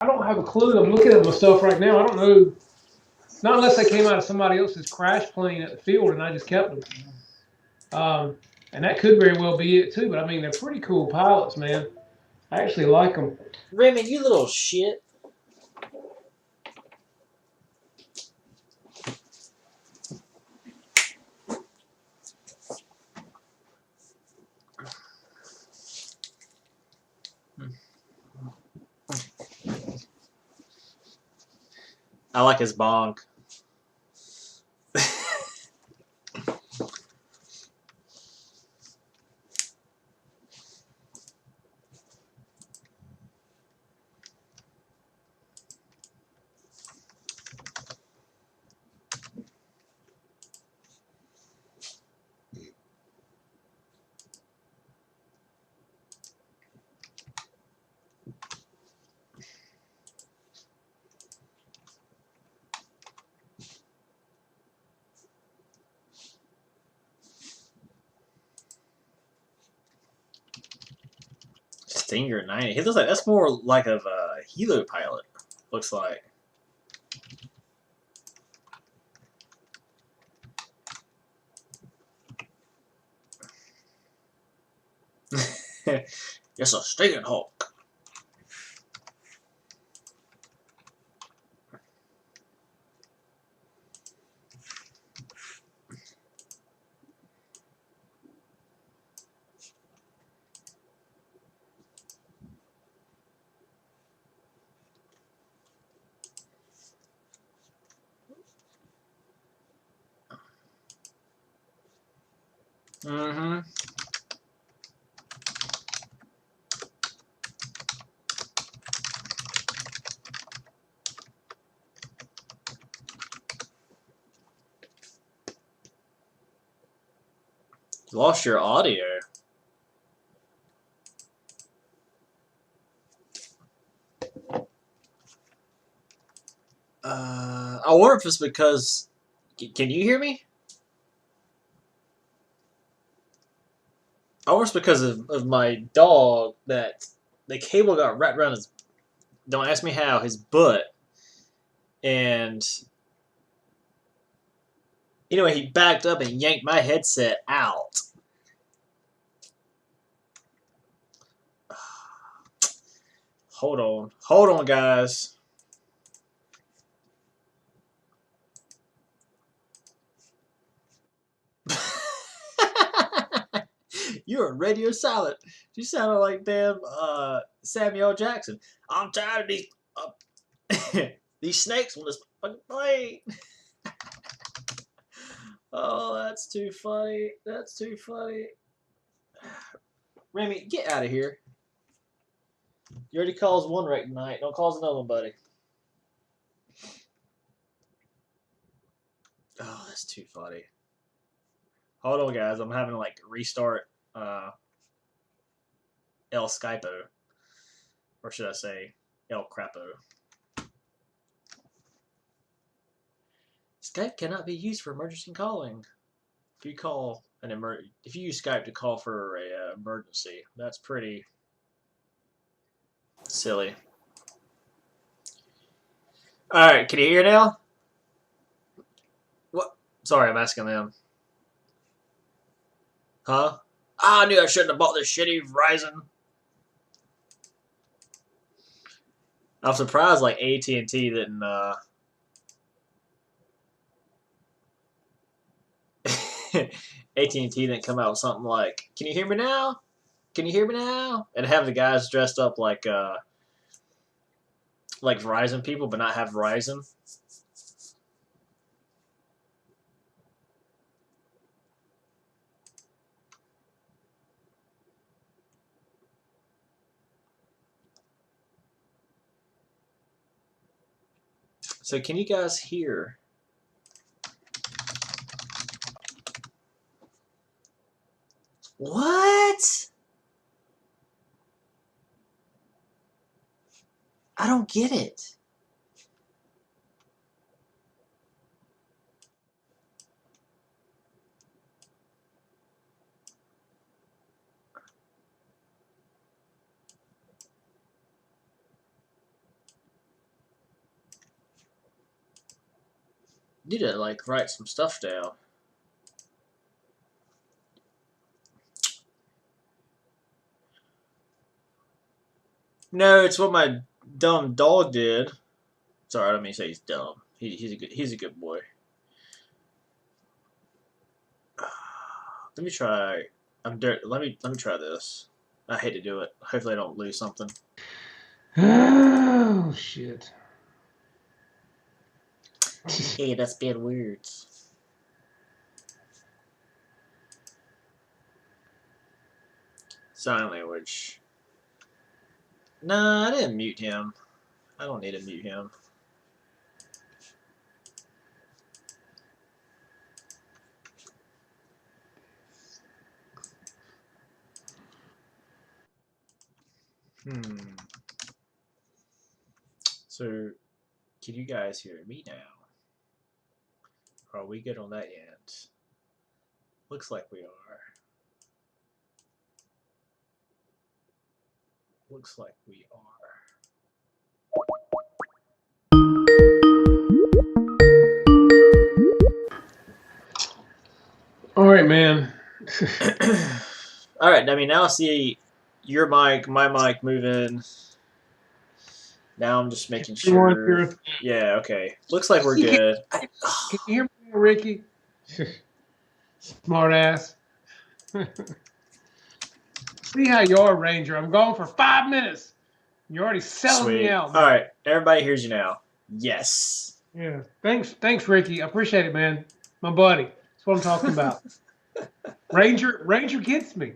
I don't have a clue. I'm looking at my stuff right now. I don't know. Not unless they came out of somebody else's crash plane at the field and I just kept them. And that could very well be it too. But I mean, they're pretty cool pilots, man. I actually like them. Remy, you little shit. I like his bonk. Stinger 90. He looks like that's more like of a helo pilot. Looks like. It's a Stinger Hawk. Mm-hmm. You lost your audio. I wonder if it's because. Can you hear me? I wonder if it's because of my dog that the cable got wrapped around his. Don't ask me how, his butt. And anyway, he backed up and yanked my headset out. Hold on, guys. You're radio silent. You sounded like damn Samuel Jackson. I'm tired of these these snakes on this fucking plane. Oh, that's too funny. That's too funny. Remy, get out of here. You already caused one wreck tonight. Don't cause another one, buddy. Oh, that's too funny. Hold on, guys. I'm having to like restart El Skypo. Or should I say El Crapo. Skype cannot be used for emergency calling. If you call if you use Skype to call for a emergency, that's pretty silly. All right, can you hear now? What? Sorry, I'm asking them. Huh? I knew I shouldn't have bought this shitty Verizon. I'm surprised like AT&T didn't. AT&T didn't come out with something like, "Can you hear me now? Can you hear me now?" And have the guys dressed up like Verizon people, but not have Verizon. So can you guys hear? What? I don't get it. Need to like write some stuff down. No, it's what my dumb dog did. Sorry, I don't mean to say he's dumb. He's a good boy. Let me try. Let me try this. I hate to do it. Hopefully, I don't lose something. Oh shit. Hey, that's bad words. Sign language. Nah, I didn't mute him. I don't need to mute him. So, can you guys hear me now? Are we good on that end? Looks like we are. Looks like we are. All right, man. All right. I mean, now I see your mic, my mic moving. Now I'm just making Everyone sure. here. Yeah. Okay. Looks like we're good. Can you hear me, Ricky? Smart ass. See how you are, Ranger. I'm going for 5 minutes. You're already selling me Sweet. out, All man. right. Everybody hears you now. Yes. Yeah. Thanks, Ricky. I appreciate it, man. My buddy. That's what I'm talking about. Ranger gets me.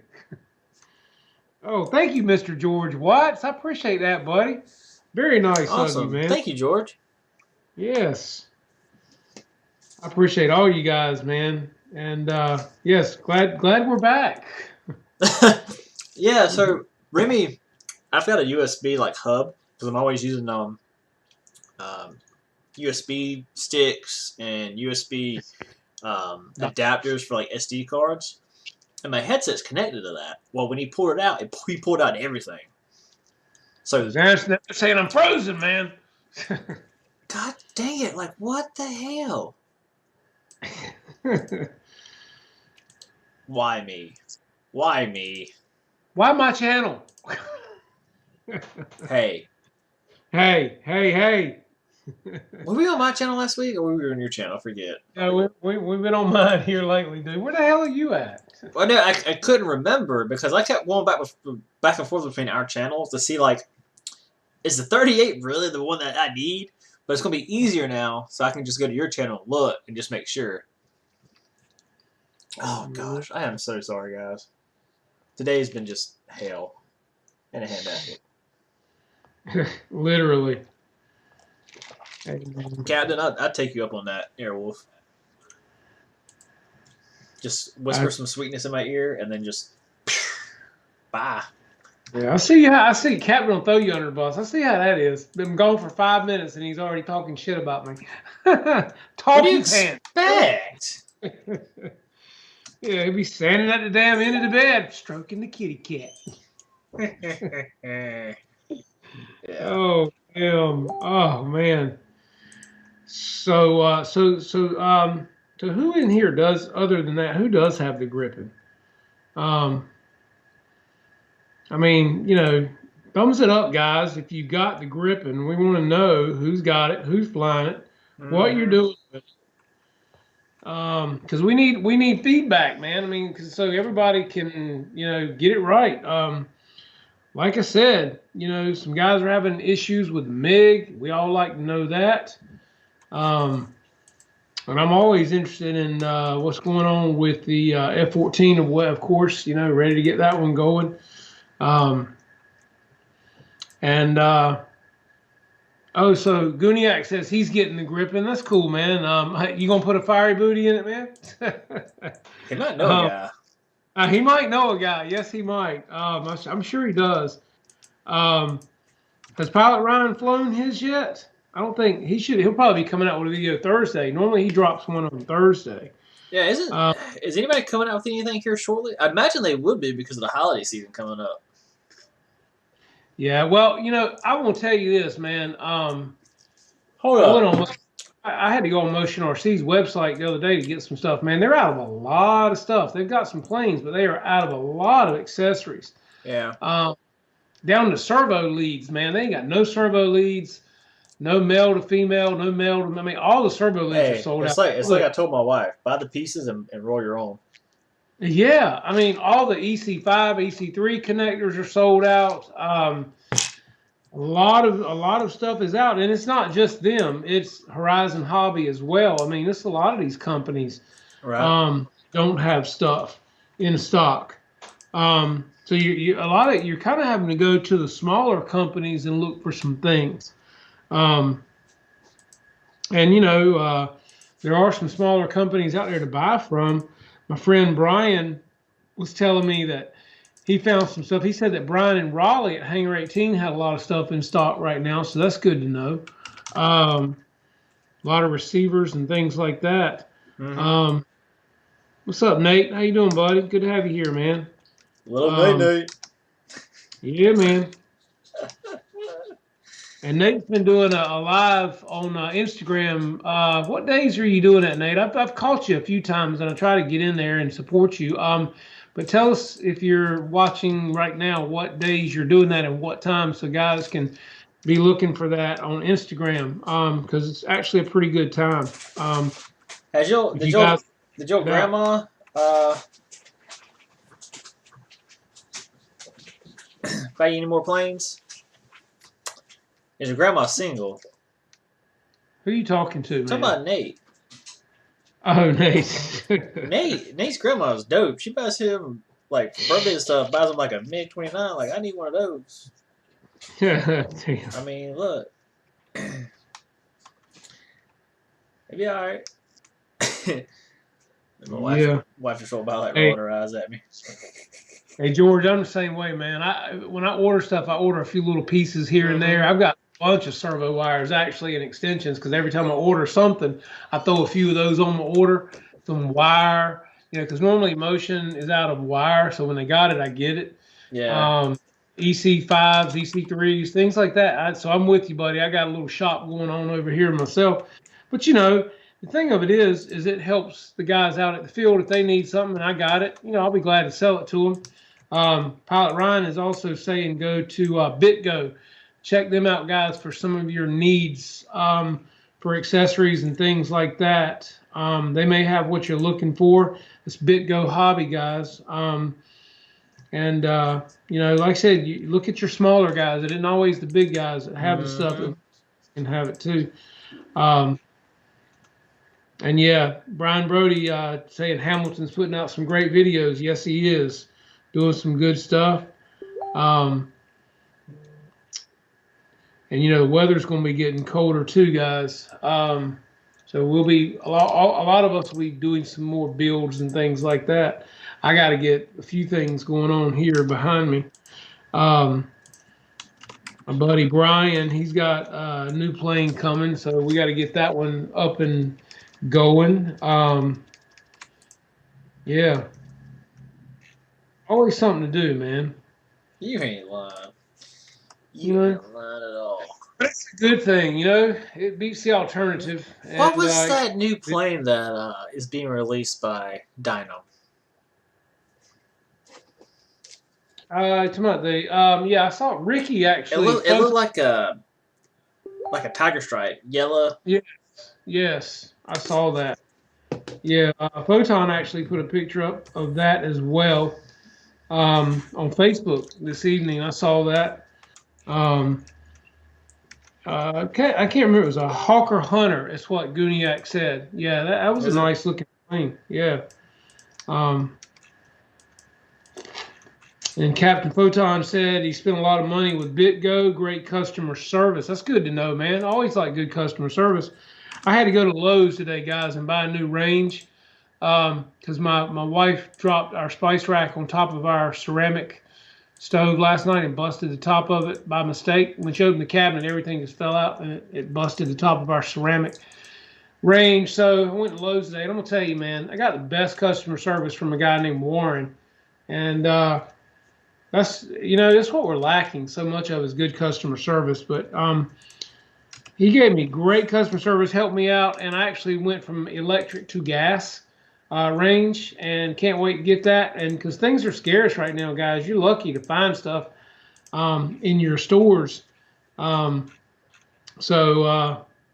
Oh, thank you, Mr. George Watts. I appreciate that, buddy. Very nice of you, Awesome. man. Thank you, George. Yes. I appreciate all you guys, man. And yes, glad we're back. Yeah. So Remy, I've got a USB like hub because I'm always using USB sticks and USB adapters for like SD cards, and my headset's connected to that. Well, when he pulled it out, he pulled out everything. So They're saying I'm frozen, man. God dang it! Like what the hell? Why me? Why me? Why my channel? Hey, Hey. were we on my channel last week, or were we on your channel? I forget. Yeah, we've been on mine here lately, dude. Where the hell are you at? Well, no, I couldn't remember because I kept going back and forth between our channels to see like, is the 38 really the one that I need? But it's gonna be easier now, so I can just go to your channel and look and just make sure. Oh gosh, I am so sorry, guys. Today's been just hell in a handbasket. Literally. Captain, I'd take you up on that, Airwolf. Just whisper some sweetness in my ear and then just bye. Yeah, I see Captain will throw you under the bus. I see how that is. Been gone for 5 minutes and he's already talking shit about me. What do you expect? Yeah, he'll be standing at the damn end of the bed, stroking the kitty cat. Yeah. Oh, oh man. So who in here does, other than that, who does have the gripping? I mean, thumbs it up, guys, if you got the gripping. We want to know who's got it, who's flying it, what you're doing with it. Because we need feedback, man. I mean, so everybody can, get it right. Like I said, some guys are having issues with MIG. We all like to know that. And I'm always interested in what's going on with the F-14, of course, ready to get that one going. So Guniak says he's getting the gripping. That's cool, man. You gonna put a fiery booty in it, man? He might know a guy. He might know a guy. Yes, he might. I'm sure he does. Has Pilot Ryan flown his yet? I don't think he should. He'll probably be coming out with a video Thursday. Normally he drops one on Thursday. Yeah, is anybody coming out with anything here shortly? I imagine they would be because of the holiday season coming up. Yeah, well, I will tell you this, man. Hold up. I had to go on Motion RC's website the other day to get some stuff. Man, they're out of a lot of stuff. They've got some planes, but they are out of a lot of accessories. Yeah. Down to servo leads, man. They ain't got no servo leads, no male to female, no male to. I mean, all the servo leads are sold out. It's like I told my wife: buy the pieces and roll your own. Yeah, I mean, all the EC5, EC3 connectors are sold out. A lot of stuff is out, and it's not just them. It's Horizon Hobby as well. I mean, a lot of these companies don't have stuff in stock. So you're kind of having to go to the smaller companies and look for some things. And there are some smaller companies out there to buy from. My friend Brian was telling me that he found some stuff. He said that Brian and Raleigh at Hangar 18 had a lot of stuff in stock right now, so that's good to know. A lot of receivers and things like that. Mm-hmm. What's up, Nate? How you doing, buddy? Good to have you here, man. Little Nate. Yeah, man. And Nate's been doing a live on Instagram. What days are you doing that, Nate? I've caught you a few times, and I try to get in there and support you. But tell us if you're watching right now, what days you're doing that and what time, so guys can be looking for that on Instagram. Because it's actually a pretty good time. Has your If you guys did your check it out. grandma buy you any more planes? Is your grandma single? Who are you talking to, man? Talking about Nate. Oh, Nate. Nate's grandma is dope. She buys him like for birthday stuff. Buys him like a MiG 29. Like I need one of those. Damn. I mean, look, it'd be all right. My wife just rolled by like rolling her eyes at me. Hey George, I'm the same way, man. When I order stuff, I order a few little pieces here and there. I've got a bunch of servo wires actually and extensions because every time I order something, I throw a few of those on my order, some wire, because normally Motion is out of wire, so when they got it, I get it. Yeah. EC5s, EC3s, things like that. So I'm with you, buddy. I got a little shop going on over here myself, but the thing of it is it helps the guys out at the field if they need something and I got it. I'll be glad to sell it to them. Pilot Ryan is also saying go to BitGo. Check them out, guys, for some of your needs for accessories and things like that. They may have what you're looking for. It's BitGo Hobby, guys. Like I said, you look at your smaller guys. It isn't always the big guys that have the stuff that can have it too. And yeah, Brian Brody saying Hamilton's putting out some great videos. Yes, he is doing some good stuff. And the weather's going to be getting colder too, guys. So we'll be a lot of us will be doing some more builds and things like that. I got to get a few things going on here behind me. My buddy Brian, he's got a new plane coming, so we got to get that one up and going. Yeah. Always something to do, man. You ain't lying. You ain't lying at all. But it's a good thing, It beats the alternative. What was that new plane that is being released by Dyno? I saw Ricky actually. It looked like a tiger stripe, yellow. Yes, I saw that. Yeah, Photon actually put a picture up of that as well on Facebook this evening. I saw that. I can't remember. It was a Hawker Hunter. It's what Guniak said. Yeah, that was a nice looking plane. Yeah. And Captain Photon said he spent a lot of money with BitGo. Great customer service. That's good to know, man. I always like good customer service. I had to go to Lowe's today, guys, and buy a new range because my wife dropped our spice rack on top of our ceramic stove last night and busted the top of it by mistake. When she opened the cabinet, everything just fell out and it busted the top of our ceramic range. So I went to Lowe's today, and I'm going to tell you, man, I got the best customer service from a guy named Warren. And that's what we're lacking so much of is good customer service. But he gave me great customer service, helped me out, and I actually went from electric to gas range, and can't wait to get that. And because things are scarce right now, guys, you're lucky to find stuff in your stores. So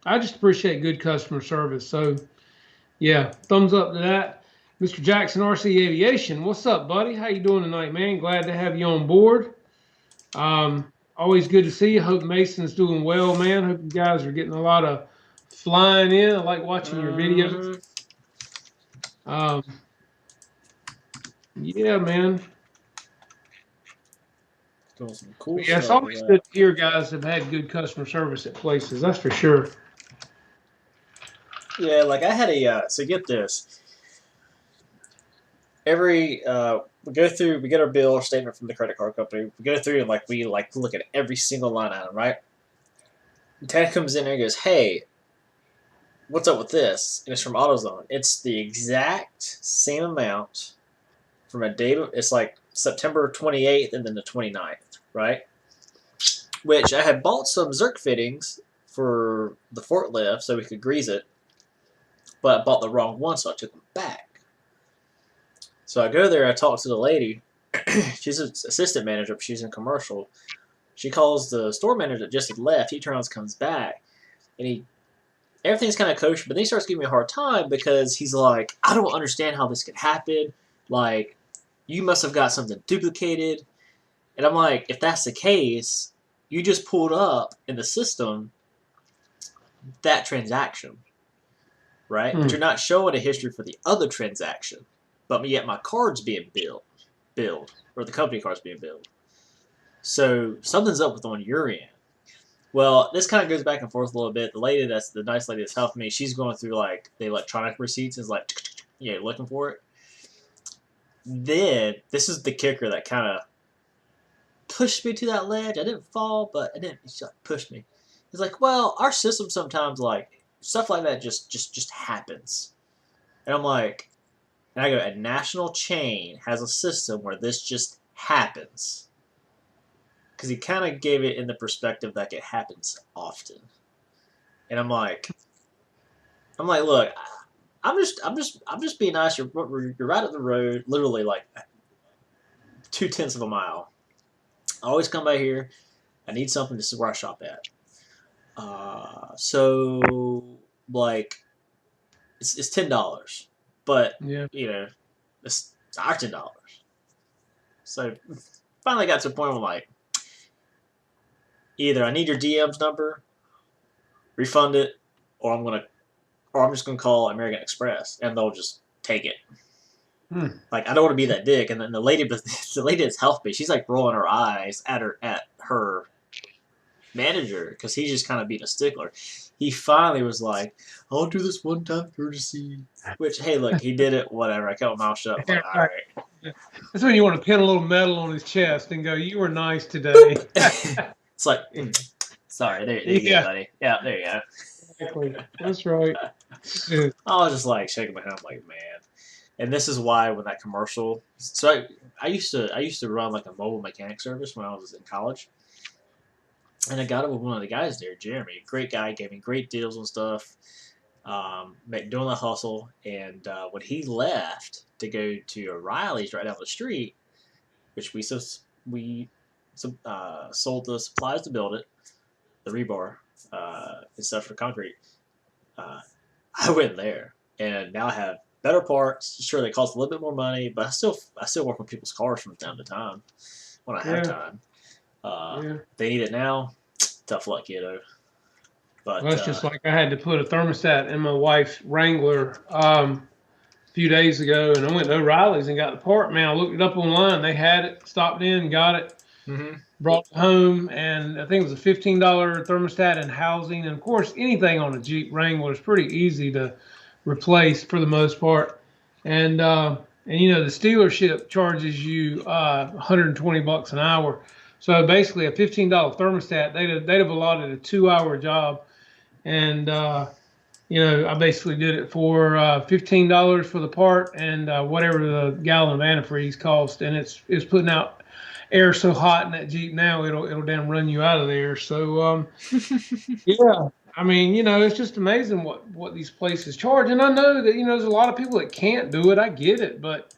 I just appreciate good customer service. So yeah, thumbs up to that. Mr. Jackson, RC Aviation, what's up, buddy? How you doing tonight, man? Glad to have you on board. Always good to see you. Hope Mason's doing well, man. Hope you guys are getting a lot of flying in. I like watching your videos. Yeah, man. Doing some cool Yeah, stuff. it's always good to hear guys have had good customer service at places. That's for sure. Yeah, like I had so get this. We get our bill or statement from the credit card company. We go through and we look at every single line item, right? And Ted comes in there and goes, "Hey, what's up with this?" And it's from AutoZone. It's the exact same amount from a date. It's like September 28th and then the 29th, right? which I had bought some Zerk fittings for the forklift so we could grease it, but I bought the wrong one, so I took them back. So I go there, I talk to the lady. She's an assistant manager, but she's in commercial. She calls the store manager that just had left. He turns, comes back, and everything's kind of kosher, but then he starts giving me a hard time because he's like, I don't understand how this could happen. Like, you must have got something duplicated. And I'm like, if that's the case, you just pulled up in the system that transaction, right? But you're not showing a history for the other transaction. But yet my card's being billed, or the company card's being billed. So something's up with on your end. Well, this kind of goes back and forth a little bit. The nice lady that's helping me, she's going through like the electronic receipts and is like, looking for it. Then this is the kicker that kind of pushed me to that ledge. I didn't fall, but it pushed me. It's like, well, our system sometimes like stuff like that just happens, and I'm like, and I go, a national chain has a system where this just happens. Because he kind of gave it in the perspective that it happens often, and I'm like, look, I'm just being nice. You're right up the road, literally like 0.2 of a mile. I always come by here. I need something. This is where I shop at. So like, it's $10, but it's our $10. So finally got to a point where I'm like, either I need your DM's number, refund it, or I'm just gonna call American Express and they'll just take it. Like, I don't want to be that dick. And then the lady that's helped me, she's like rolling her eyes at her manager because he's just kind of being a stickler. He finally was like, I'll do this one time courtesy. Which, hey, look, he did it. Whatever. I kept my mouth shut. Like, all right. That's when you want to pin a little medal on his chest and go, "You were nice today." It's like, sorry, there you go, buddy. Yeah, there you go. Exactly. That's right. I was just like shaking my head. I'm like, man. And this is why when that commercial. So I used to run like a mobile mechanic service when I was in college, and I got it with one of the guys there, Jeremy. Great guy, gave me great deals and stuff. Doing the hustle, and when he left to go to O'Reilly's right down the street, which we sold the supplies to build it, the rebar, and stuff for concrete. I went there, and now I have better parts. Sure, they cost a little bit more money, but I still work on people's cars from time to time when I have time. They need it now. Tough luck, kiddo. But well, it's just like I had to put a thermostat in my wife's Wrangler a few days ago, and I went to O'Reilly's and got the part. Man, I looked it up online. They had it, stopped in, got it, brought it home, and I think it was a $15 thermostat and housing. And, of course, anything on a Jeep Wrangler is pretty easy to replace for the most part. And the dealership charges you $120 an hour. So basically a $15 thermostat, they'd have allotted a 2-hour job. And, I basically did it for $15 for the part and whatever the gallon of antifreeze cost. And it's putting out air so hot in that Jeep now, it'll damn run you out of there. So, yeah. I mean, it's just amazing what these places charge. And I know that, there's a lot of people that can't do it. I get it. But,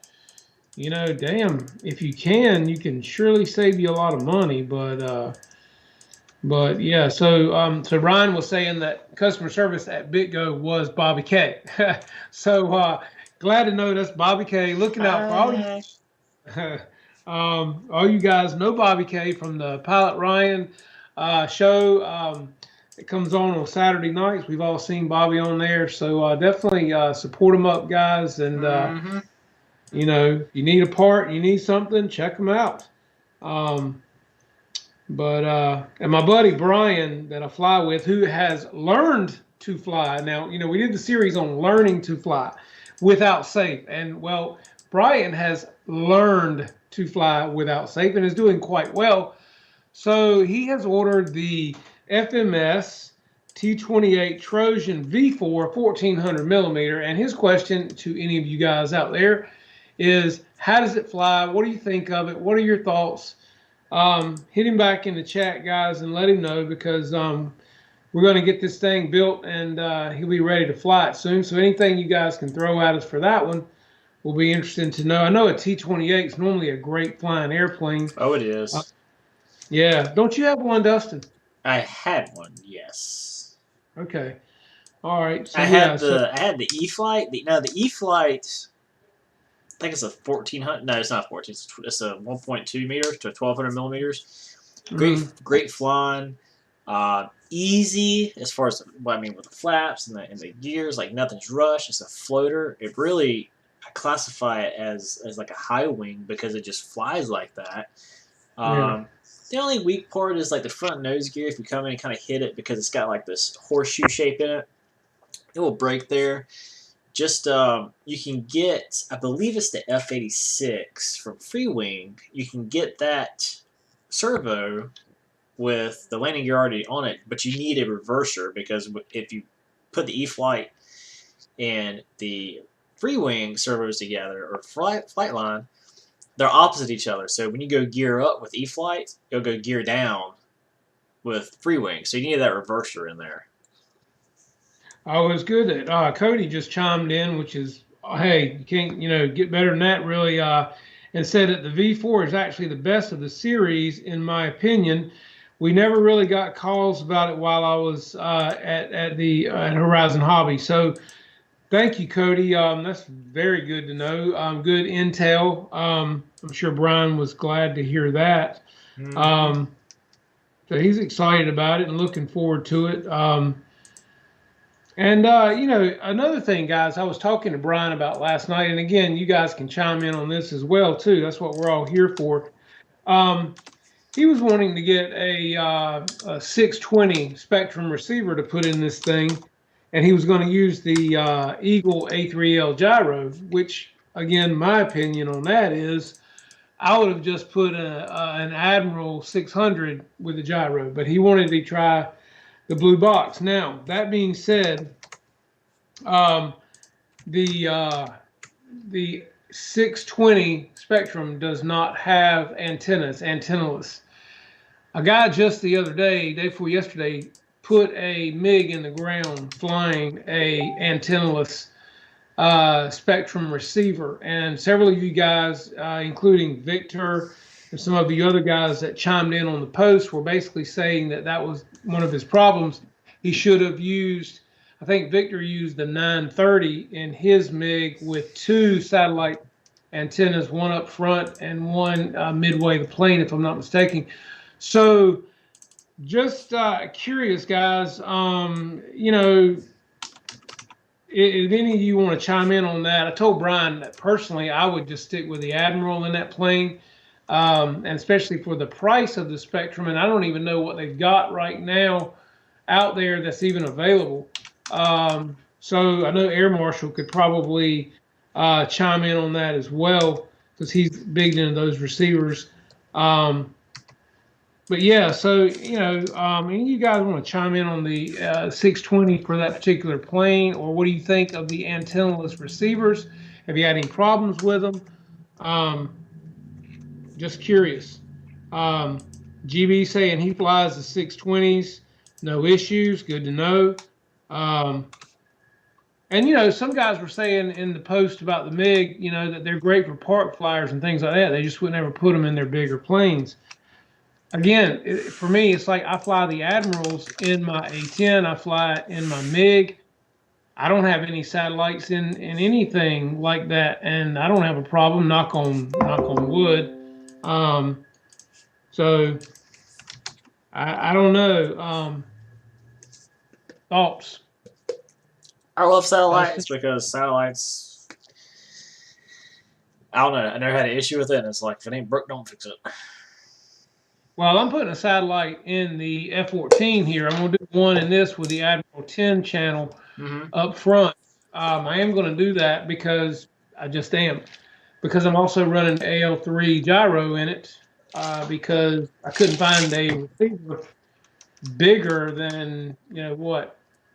damn, if you can surely save you a lot of money. But yeah, so Ryan was saying that customer service at BitGo was Bobby K. So glad to know that's Bobby K. Looking out for all you guys know Bobby K from the Pilot Ryan show. It comes on Saturday nights. We've all seen Bobby on there, so definitely support him up, guys. And if you need a part, you need something, check them out. But and my buddy Brian that I fly with, who has learned to fly. Now, we did the series on learning to fly without safe. And, well, Brian has learned to fly without safe and is doing quite well. So he has ordered the FMS T-28 Trojan V4 1400 millimeter. And his question to any of you guys out there is, how does it fly? What do you think of it? What are your thoughts? hit him back in the chat, guys, and let him know because we're going to get this thing built and he'll be ready to fly it soon. So anything you guys can throw at us for that one will be interesting to know. I know a T-28 is normally a great flying airplane. Oh, it is. Yeah. Don't you have one, Dustin? I had one, yes. Okay. All right. So I yeah. had the E-Flight. The E-Flight, I think it's a 1400. No, it's not 14. It's a 1.2 meters to 1200 millimeters. Great flying. Easy as far as with the flaps and the gears, like nothing's rushed. It's a floater. It really, I classify it as like a high wing because it just flies like that. The only weak part is like the front nose gear. If you come in and kind of hit it because it's got like this horseshoe shape in it, it will break there. Just you can get, I believe it's the F-86 from Freewing. You can get that servo with the landing gear already on it, but you need a reverser because if you put the E-Flight and the Freewing servos together or flight line, they're opposite each other. So when you go gear up with E-Flight, you'll go gear down with Freewing. So you need that reverser in there. Oh, it's good that Cody just chimed in, which is, hey, you can't, get better than that, really, and said that the V4 is actually the best of the series, in my opinion. We never really got calls about it while I was at Horizon Hobby. So thank you, Cody. That's very good to know. Good intel. I'm sure Brian was glad to hear that. So he's excited about it and looking forward to it. Another thing, guys, I was talking to Brian about last night, and again, you guys can chime in on this as well, too. That's what we're all here for. He was wanting to get a 620 Spectrum receiver to put in this thing, and he was going to use the Eagle A3L gyro, which, again, my opinion on that is I would have just put an Admiral 600 with a gyro, but he wanted to try the blue box. Now, that being said, the 620 Spectrum does not have antennas, antennaless. A guy just the other day before yesterday, put a MiG in the ground flying a antennaless Spectrum receiver. And several of you guys, including Victor and some of the other guys that chimed in on the post, were basically saying that was one of his problems. He should have used, I think Victor used the 930 in his MiG with two satellite antennas, one up front and one midway the plane, if I'm not mistaken. So just curious, guys, if any of you want to chime in on that. I told Brian that personally I would just stick with the Admiral in that plane, and especially for the price of the Spectrum, and I don't even know what they've got right now out there that's even available. So I know Air Marshal could probably chime in on that as well because he's big into those receivers. But yeah, so you guys want to chime in on the 620 for that particular plane, or what do you think of the antennaless receivers? Have you had any problems with them? Just curious. GB saying he flies the 620s, no issues, good to know. And some guys were saying in the post about the MiG, that they're great for park flyers and things like that. They just would never put them in their bigger planes. Again, for me, it's like I fly the Admirals in my A10. I fly it in my MiG. I don't have any satellites in anything like that, and I don't have a problem. Knock on wood. So I don't know. Thoughts? I love satellites because satellites, I don't know. I never had an issue with it. And it's like, if it ain't broke, don't fix it. Well, I'm putting a satellite in the F-14 here. I'm going to do one in this with the Admiral 10 channel up front. I am going to do that because I just am. Because I'm also running AL3 gyro in it because I couldn't find a receiver bigger than,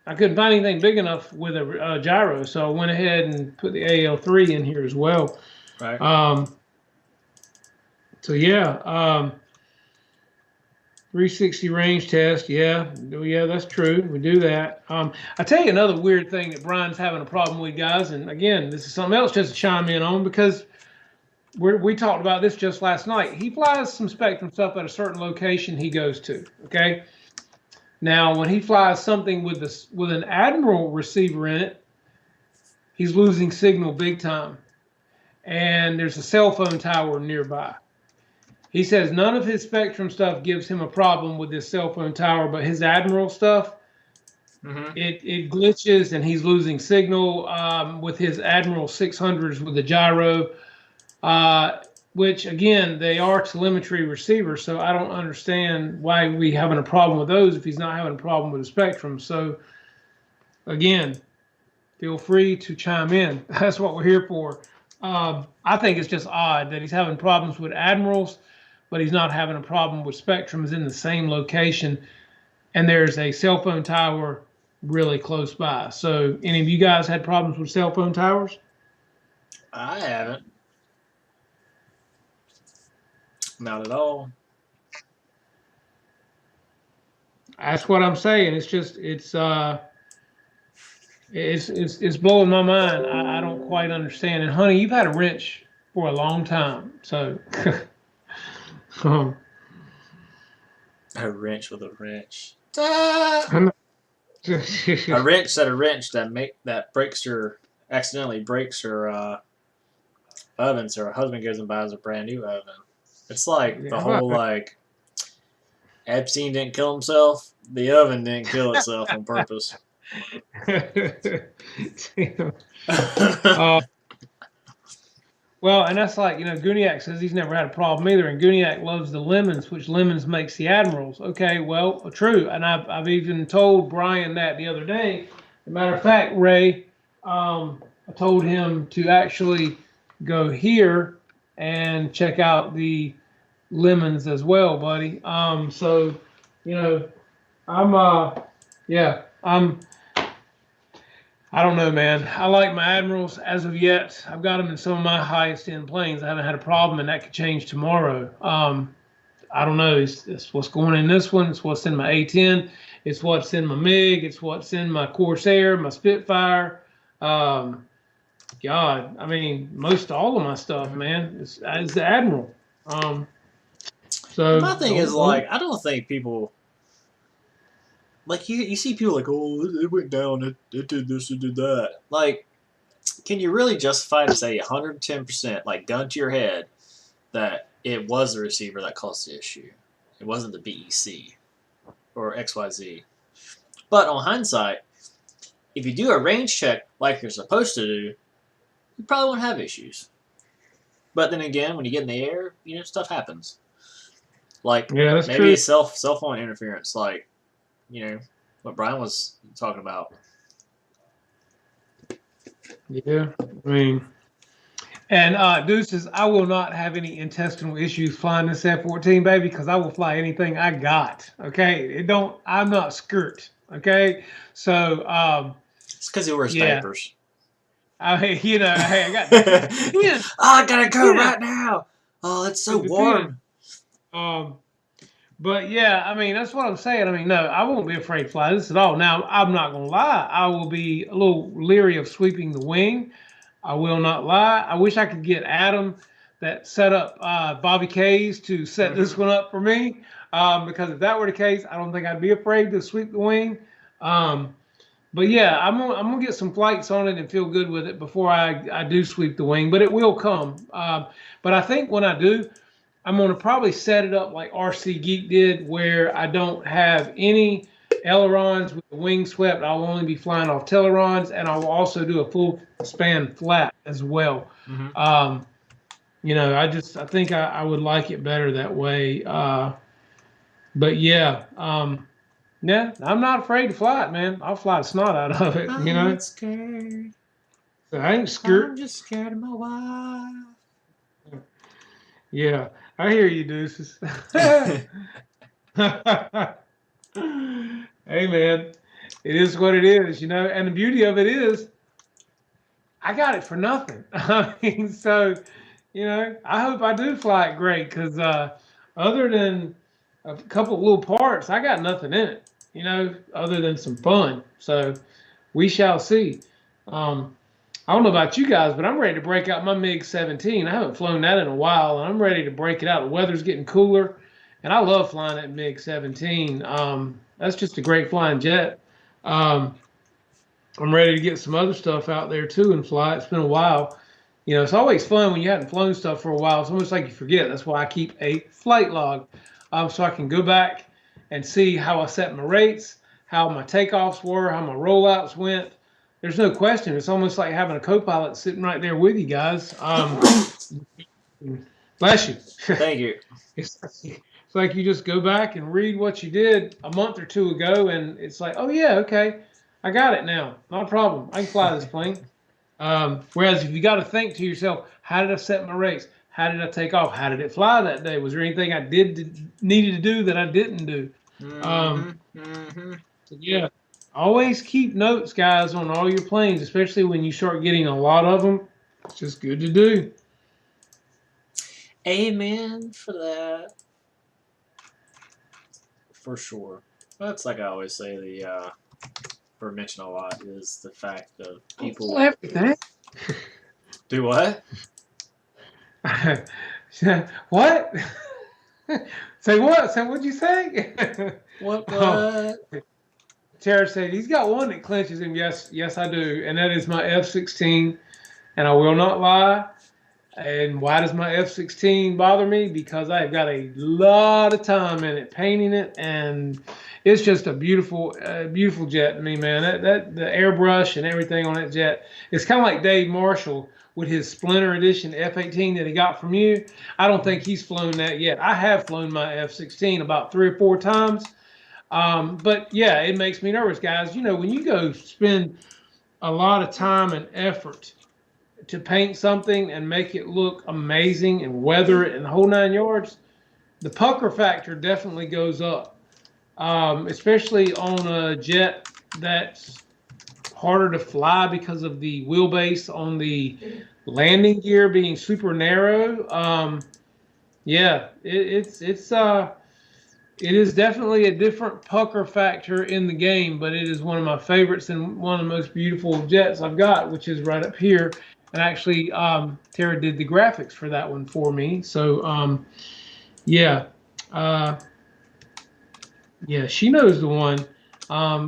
I couldn't find anything big enough with a gyro. So I went ahead and put the AL3 in here as well. Right. So, yeah. 360 range test. Yeah, that's true. We do that. I tell you another weird thing that Brian's having a problem with, guys. And again, this is something else just to chime in on because we talked about this just last night. He flies some Spectrum stuff at a certain location he goes to. Okay. Now, when he flies something with an Admiral receiver in it, he's losing signal big time. And there's a cell phone tower nearby. He says none of his Spectrum stuff gives him a problem with this cell phone tower, but his Admiral stuff, it glitches and he's losing signal with his Admiral 600s with the gyro, which, again, they are telemetry receivers, so I don't understand why we having a problem with those if he's not having a problem with the Spectrum. So, again, feel free to chime in. That's what we're here for. I think it's just odd that he's having problems with Admirals, but he's not having a problem with Spectrums in the same location, and there's a cell phone tower really close by. So, any of you guys had problems with cell phone towers? I haven't. Not at all. That's what I'm saying. It's blowing my mind. I don't quite understand. And honey, you've had a wrench for a long time, so A wrench with a wrench. A wrench that accidentally breaks her oven, so her husband goes and buys a brand new oven. It's like the whole like Epstein didn't kill himself, the oven didn't kill itself on purpose. Well, and that's like, Guniak says he's never had a problem either, and Guniak loves the lemons, which lemons makes the Admirals. Okay, well, true, and I've even told Brian that the other day. As a matter of fact, Ray, I told him to actually go here and check out the lemons as well, buddy. So, I don't know, man. I like my Admirals as of yet. I've got them in some of my highest end planes. I haven't had a problem, and that could change tomorrow. I don't know. It's what's going in this one. It's what's in my A-10. It's what's in my MiG. It's what's in my Corsair, my Spitfire. God, I mean, most all of my stuff, man, is the Admiral. So my thing is, like, I don't think people, like, you see people like, oh, it went down, it did this, it did that. Like, can you really justify to say 110%, like, gun to your head, that it was the receiver that caused the issue? It wasn't the BEC or XYZ. But on hindsight, if you do a range check like you're supposed to do, you probably won't have issues. But then again, when you get in the air, stuff happens. Like, maybe true. Cell phone interference, like, what Brian was talking about. Yeah, I mean, and Deuces, I will not have any intestinal issues flying this F-14, baby, because I will fly anything I got. Okay, I'm not skirt. Okay, so it's because he wears diapers. Hey, I got. I gotta go right now. Oh, it's so warm. But yeah, I mean, that's what I'm saying. I mean, no, I won't be afraid to fly this at all. Now, I'm not gonna lie. I will be a little leery of sweeping the wing. I will not lie. I wish I could get Adam that set up Bobby K's to set this one up for me. Because if that were the case, I don't think I'd be afraid to sweep the wing. But yeah, I'm gonna get some flights on it and feel good with it before I do sweep the wing. But it will come. But I think when I do, I'm gonna probably set it up like RC Geek did, where I don't have any ailerons with the wing swept. I'll only be flying off ailerons, and I will also do a full span flat as well. I think I would like it better that way. But yeah. Yeah, I'm not afraid to fly it, man. I'll fly the snot out of it, I'm not scared. I ain't scared. I'm just scared of my wife. Yeah, I hear you, Deuces. Hey, man, it is what it is, and the beauty of it is I got it for nothing. I mean, so, I hope I do fly it great because other than a couple of little parts, I got nothing in it, other than some fun. So we shall see. Um, I don't know about you guys, but I'm ready to break out my MiG 17. I haven't flown that in a while, and I'm ready to break it out. The weather's getting cooler, and I love flying that MiG 17. That's just a great flying jet. Um, I'm ready to get some other stuff out there too and fly. It's been a while. It's always fun when you haven't flown stuff for a while. It's almost like you forget. That's why I keep a flight log, so I can go back and see how I set my rates, how my takeoffs were, how my rollouts went. There's no question. It's almost like having a co-pilot sitting right there with you guys. Bless you. Thank you. It's like you just go back and read what you did a month or two ago, and it's like, oh yeah, okay, I got it now. Not a problem. I can fly this plane. Whereas if you got to think to yourself, how did I set my rates? How did I take off? How did it fly that day? Was there anything I needed to do that I didn't do? Yeah, always keep notes, guys, on all your planes, especially when you start getting a lot of them. It's just good to do. Amen for that. For sure. That's like I always say, or mention a lot, is the fact of people. Everything. Do what? What? Say what? Say what'd you say? What? Tara said he's got one that clinches him. Yes, I do, and that is my F-16. And I will not lie. And why does my F-16 bother me? Because I've got a lot of time in it, painting it, and it's just a beautiful, beautiful jet to me, man. That the airbrush and everything on that jet. It's kind of like Dave Marshall with his Splinter Edition F-18 that he got from you. I don't think he's flown that yet. I have flown my F-16 about 3 or 4 times. But yeah, it makes me nervous, guys. When you go spend a lot of time and effort to paint something and make it look amazing and weather it and the whole 9 yards, the pucker factor definitely goes up, especially on a jet that's harder to fly because of the wheelbase on the landing gear being super narrow. Yeah, it is definitely a different pucker factor in the game, but it is one of my favorites and one of the most beautiful jets I've got, which is right up here. And actually, Tara did the graphics for that one for me. So, yeah, she knows the one.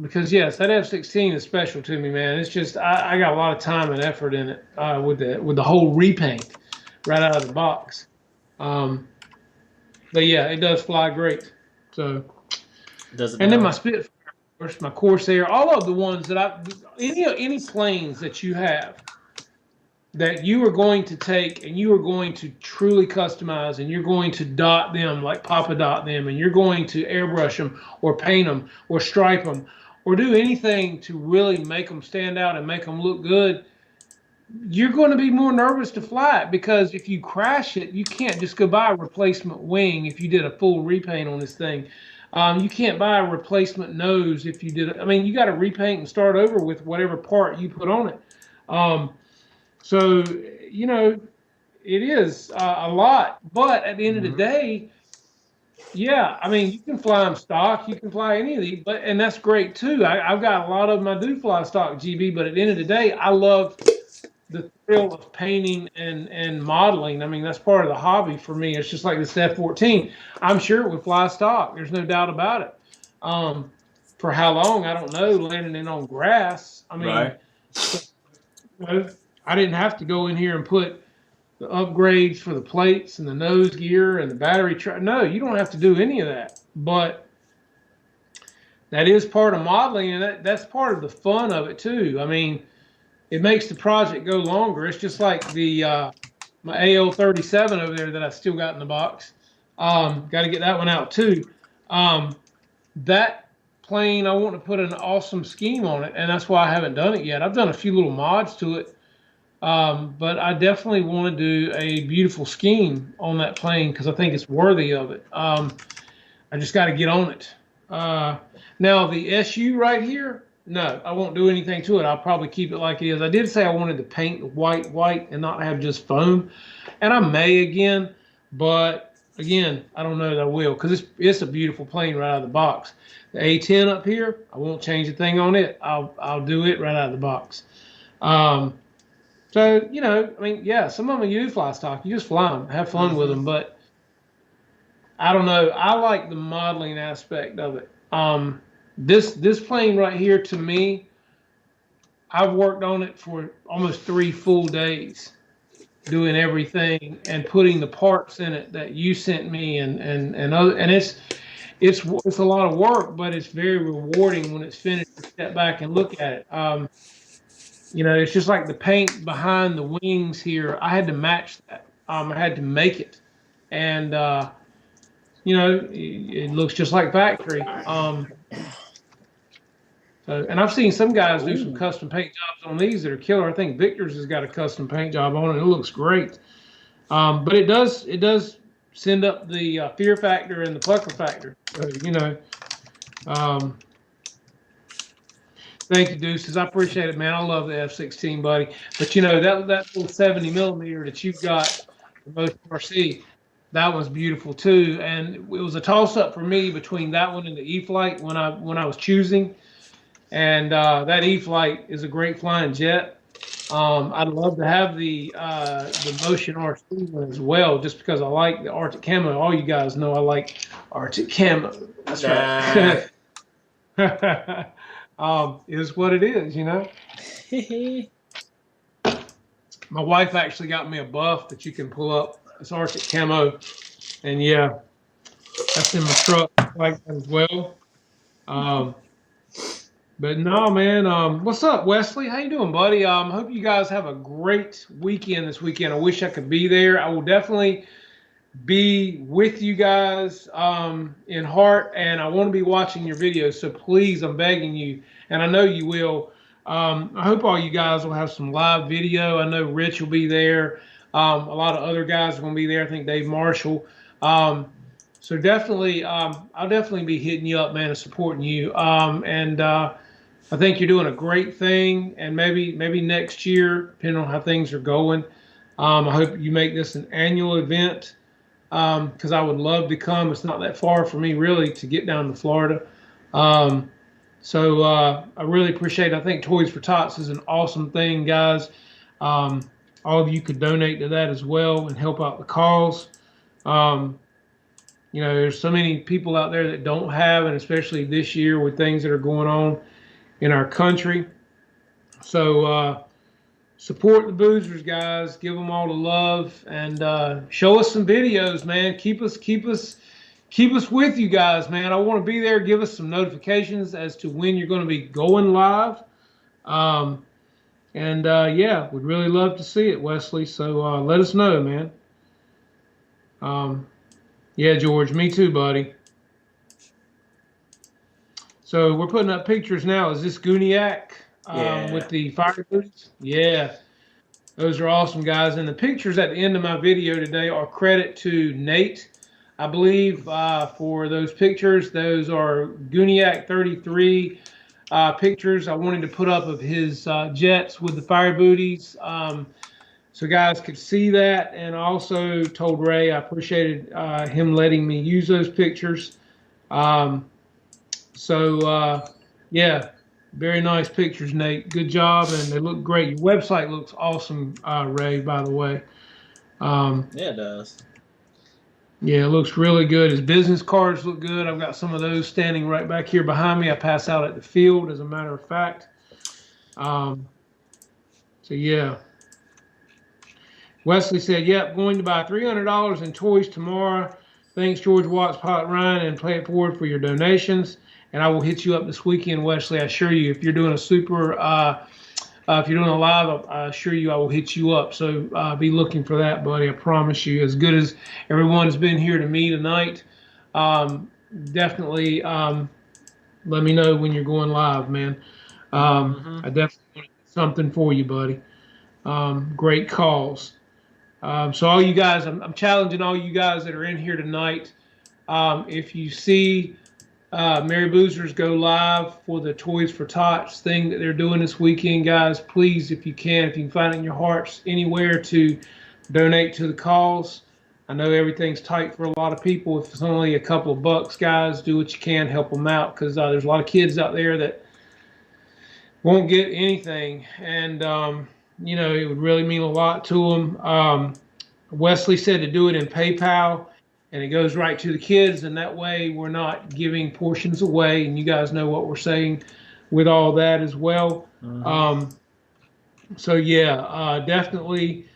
Because yes, that F-16 is special to me, man. It's just I got a lot of time and effort in it with the whole repaint right out of the box. But yeah, it does fly great. So, and then my Spitfire, my Corsair, all of the ones that any planes that you have that you are going to take and you are going to truly customize and you're going to dot them like Papa dot them and you're going to airbrush them or paint them or stripe them or do anything to really make them stand out and make them look good, you're going to be more nervous to fly it because if you crash it, you can't just go buy a replacement wing if you did a full repaint on this thing. You can't buy a replacement nose if you did it. I mean, you got to repaint and start over with whatever part you put on it. So, it is a lot. But at the end of the day, yeah, I mean, you can fly them stock. You can fly any of these, and that's great too. I've got a lot of them. I do fly stock GB, but at the end of the day, I love the thrill of painting and modeling. I mean, that's part of the hobby for me. It's just like this F-14. I'm sure it would fly stock. There's no doubt about it. For how long, I don't know, landing in on grass. I mean, right. I didn't have to go in here and put the upgrades for the plates and the nose gear and the battery. No, you don't have to do any of that. But that is part of modeling, and that's part of the fun of it too. I mean, it makes the project go longer. It's just like the my AL-37 over there that I still got in the box. Got to get that one out too. That plane, I want to put an awesome scheme on it, and that's why I haven't done it yet. I've done a few little mods to it. But I definitely want to do a beautiful scheme on that plane because I think it's worthy of it. I just got to get on it. Now, the SU right here, no, I won't do anything to it. I'll probably keep it like it is. I did say I wanted to paint white and not have just foam, and I may again, but again, I don't know that I will because it's a beautiful plane right out of the box. The A10 up here, I won't change a thing on it. I'll do it right out of the box. Um, so I mean, yeah, some of them you do fly stock. You just fly them, have fun with them. But I don't know. I like the modeling aspect of it. This plane right here to me, I've worked on it for almost 3 full days, doing everything and putting the parts in it that you sent me and other, and it's a lot of work, but it's very rewarding when it's finished to step back and look at it. It's just like the paint behind the wings here. I had to match that. I had to make it, and it looks just like factory. And I've seen some guys do some custom paint jobs on these that are killer. I think Victor's has got a custom paint job on it. It looks great. But it does send up the fear factor and the pucker factor. So, thank you, Deuces. I appreciate it, man. I love the F-16, buddy. But that little 70 millimeter that you've got, the most RC, that was beautiful too. And it was a toss up for me between that one and the E-Flight when I was choosing. And that E-Flight is a great flying jet. I'd love to have the Motion RC one as well, just because I like the Arctic camo. All you guys know I like Arctic camo. That's right. Is what it is, My wife actually got me a buff that you can pull up. It's Arctic camo, and yeah, that's in my truck. I like that as well. But no, man. What's up, Wesley? How you doing, buddy? Hope you guys have a great weekend this weekend. I wish I could be there. I will definitely be with you guys in heart, and I want to be watching your videos. So please, I'm begging you, and I know you will. I hope all you guys will have some live video. I know Rich will be there. A lot of other guys are going to be there. I think Dave Marshall. So definitely, I'll definitely be hitting you up, man, and supporting you. I think you're doing a great thing, and maybe next year, depending on how things are going, I hope you make this an annual event, because I would love to come. It's not that far for me, really, to get down to Florida. So I really appreciate it. I think Toys for Tots is an awesome thing, guys. All of you could donate to that as well and help out the cause. There's so many people out there that don't have, and especially this year with things that are going on in our country. So support the Boozers, guys. Give them all the love, and show us some videos, man. Keep us with you guys, man. I want to be there. Give us some notifications as to when you're going to be going live. Yeah, we'd really love to see it, Wesley. So let us know, man. Yeah, George, me too, buddy. So we're putting up pictures now. Is this Gooniac with the fire boots? Yeah. Those are awesome, guys. And the pictures at the end of my video today are credit to Nate, I believe, for those pictures. Those are Gooniac 33 pictures I wanted to put up of his jets with the fire booties. So guys could see that, and I also told Ray I appreciated him letting me use those pictures. Yeah, very nice pictures, Nate. Good job, and they look great. Your website looks awesome, Ray, by the way. Yeah, it does. Yeah, it looks really good. His business cards look good. I've got some of those standing right back here behind me. I pass out at the field, as a matter of fact. So, yeah. Wesley said, yep, going to buy $300 in toys tomorrow. Thanks, George Watts, Pilot Ryan, and Play It Forward for your donations. And I will hit you up this weekend, Wesley. I assure you, if you're doing a super, if you're doing a live, I assure you I will hit you up. So be looking for that, buddy. I promise you. As good as everyone's been here to me tonight, definitely let me know when you're going live, man. I definitely want to do something for you, buddy. Great calls. So all you guys, I'm challenging all you guys that are in here tonight. If you see Mary Boozers go live for the Toys for Tots thing that they're doing this weekend, guys, please, if you can find it in your hearts anywhere to donate to the cause, I know everything's tight for a lot of people. If it's only a couple of bucks, guys, do what you can, help them out, because there's a lot of kids out there that won't get anything, and it would really mean a lot to them. Wesley said to do it in PayPal, and it goes right to the kids, and that way we're not giving portions away, and you guys know what we're saying with all that as well. Mhm. So yeah, definitely,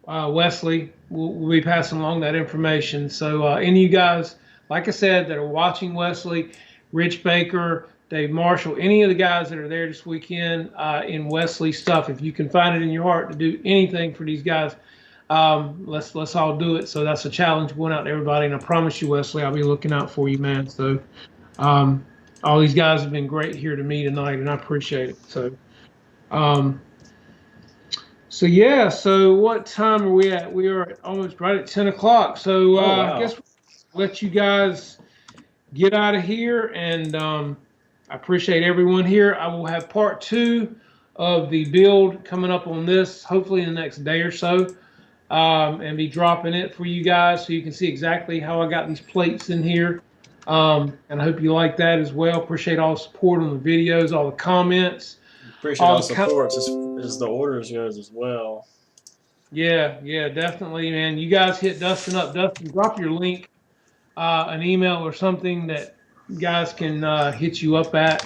Wesley, we'll be passing along that information. So any of you guys, like I said, that are watching Wesley, Rich Baker, Dave Marshall, any of the guys that are there this weekend in Wesley stuff, if you can find it in your heart to do anything for these guys, let's all do it. So that's a challenge going out to everybody, and I promise you, Wesley, I'll be looking out for you, man. So all these guys have been great here to me tonight, and I appreciate it. So yeah, so what time are we at? We are almost right at 10 o'clock. So wow. I guess we'll let you guys get out of here, and I appreciate everyone here. I will have part 2 of the build coming up on this, hopefully in the next day or so, and be dropping it for you guys so you can see exactly how I got these plates in here. And I hope you like that as well. Appreciate all the support on the videos, all the comments. Appreciate all the support as the orders goes as well. Yeah, definitely, man. You guys hit Dustin up. Dustin, drop your link, an email or something that guys can hit you up at.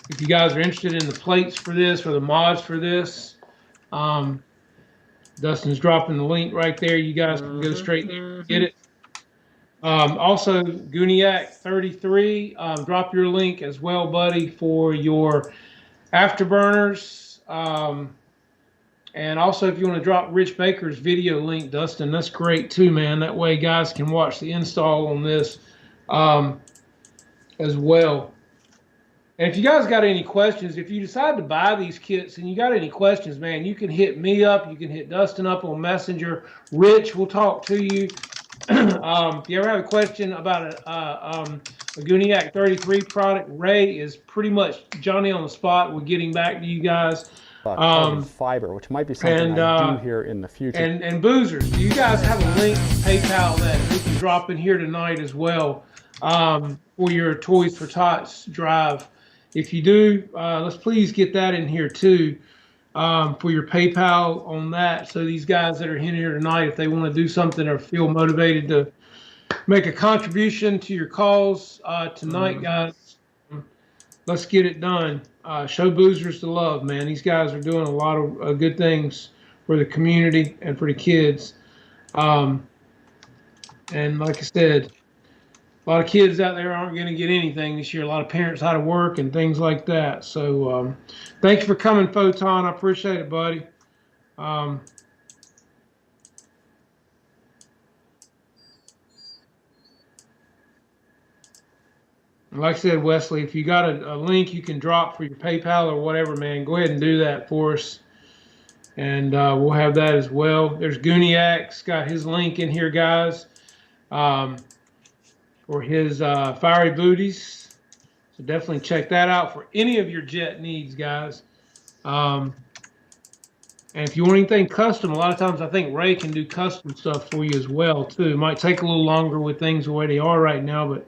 If you guys are interested in the plates for this or the mods for this, Dustin's dropping the link right there. You guys can go straight there and get it. Also, Guniac33, drop your link as well, buddy, for your afterburners. And also, if you want to drop Rich Baker's video link, Dustin, that's great too, man. That way guys can watch the install on this as well. And if you guys got any questions, if you decide to buy these kits and you got any questions, man, you can hit me up. You can hit Dustin up on Messenger. Rich will talk to you. If you ever have a question about a Guniac 33 product, Ray is pretty much Johnny on the spot with getting back to you guys. Carbon fiber, which might be something I do here in the future. And Boozers, do you guys have a link to PayPal that we can drop in here tonight as well for your Toys for Tots drive? If you do, let's please get that in here too. For your PayPal on that, so these guys that are in here tonight, if they want to do something or feel motivated to make a contribution to your cause tonight, guys, let's get it done. Show Boozers the love, man. These guys are doing a lot of good things for the community and for the kids. And like I said, a lot of kids out there aren't going to get anything this year. A lot of parents out of work and things like that. So thank you for coming, Photon. I appreciate it, buddy. Like I said, Wesley, if you got a link you can drop for your PayPal or whatever, man, go ahead and do that for us. And we'll have that as well. There's Guniac's got his link in here, guys. For his fiery booties. So definitely check that out for any of your jet needs, guys. And if you want anything custom, a lot of times I think Ray can do custom stuff for you as well, too. It might take a little longer with things the way they are right now, but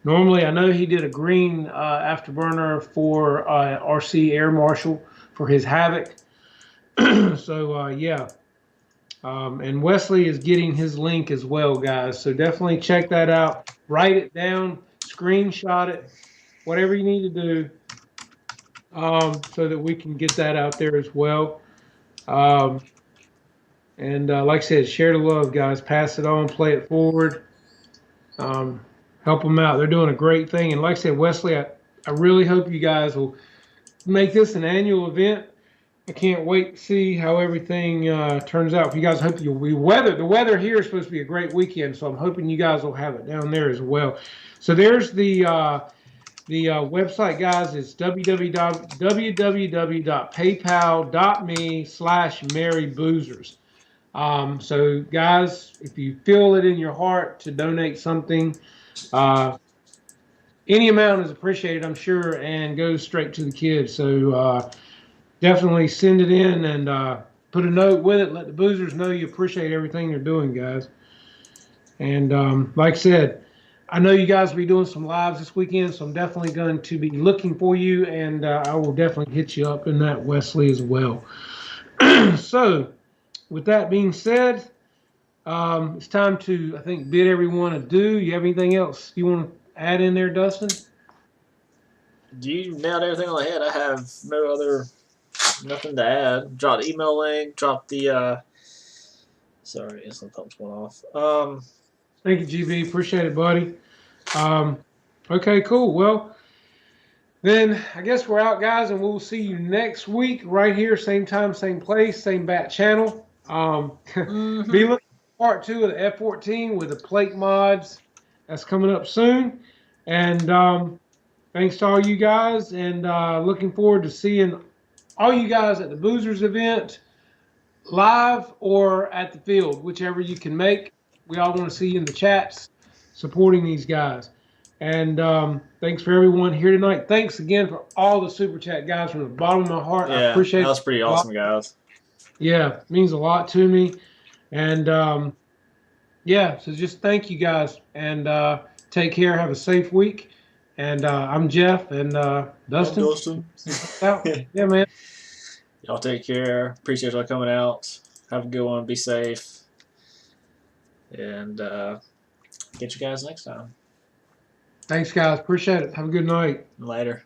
normally I know he did a green afterburner for RC Air Marshal for his Havoc. So, yeah. And Wesley is getting his link as well, guys. So definitely check that out. Write it down, screenshot it, whatever you need to do, so that we can get that out there as well. And like I said, share the love, guys. Pass it on, play it forward. Help them out. They're doing a great thing. And like I said, Wesley, I really hope you guys will make this an annual event. I can't wait to see how everything turns out. You guys, hope you'll be weather. The weather here is supposed to be a great weekend, so I'm hoping you guys will have it down there as well. So there's the website, guys. It's www.paypal.me/MaryBoozers. So guys, if you feel it in your heart to donate something, any amount is appreciated, I'm sure, and goes straight to the kids. So definitely send it in, and put a note with it. Let the boozers know you appreciate everything they're doing, guys. And like I said, I know you guys will be doing some lives this weekend, so I'm definitely going to be looking for you, and I will definitely hit you up in that, Wesley, as well. So, with that being said, it's time to, I think, bid everyone adieu. You have anything else you want to add in there, Dustin? You nailed everything on the head. I have nothing to add. Drop the email link. Drop the. Sorry, some thumbs going off. Thank you, GB. Appreciate it, buddy. Okay, cool. Well, then I guess we're out, guys, and we'll see you next week right here, same time, same place, same bat channel. Be looking for part 2 of the F-14 with the plate mods. That's coming up soon. And thanks to all you guys, and looking forward to seeing all you guys at the Boozers event, live or at the field, whichever you can make. We all want to see you in the chats supporting these guys. And thanks for everyone here tonight. Thanks again for all the super chat, guys, from the bottom of my heart. Yeah, I appreciate it. That was pretty awesome, guys. Yeah, it means a lot to me. And yeah, so just thank you guys, and take care. Have a safe week. And I'm Jeff, and Dustin. Out. Yeah, man. Y'all take care. Appreciate y'all coming out. Have a good one. Be safe. And get you guys next time. Thanks, guys. Appreciate it. Have a good night. Later.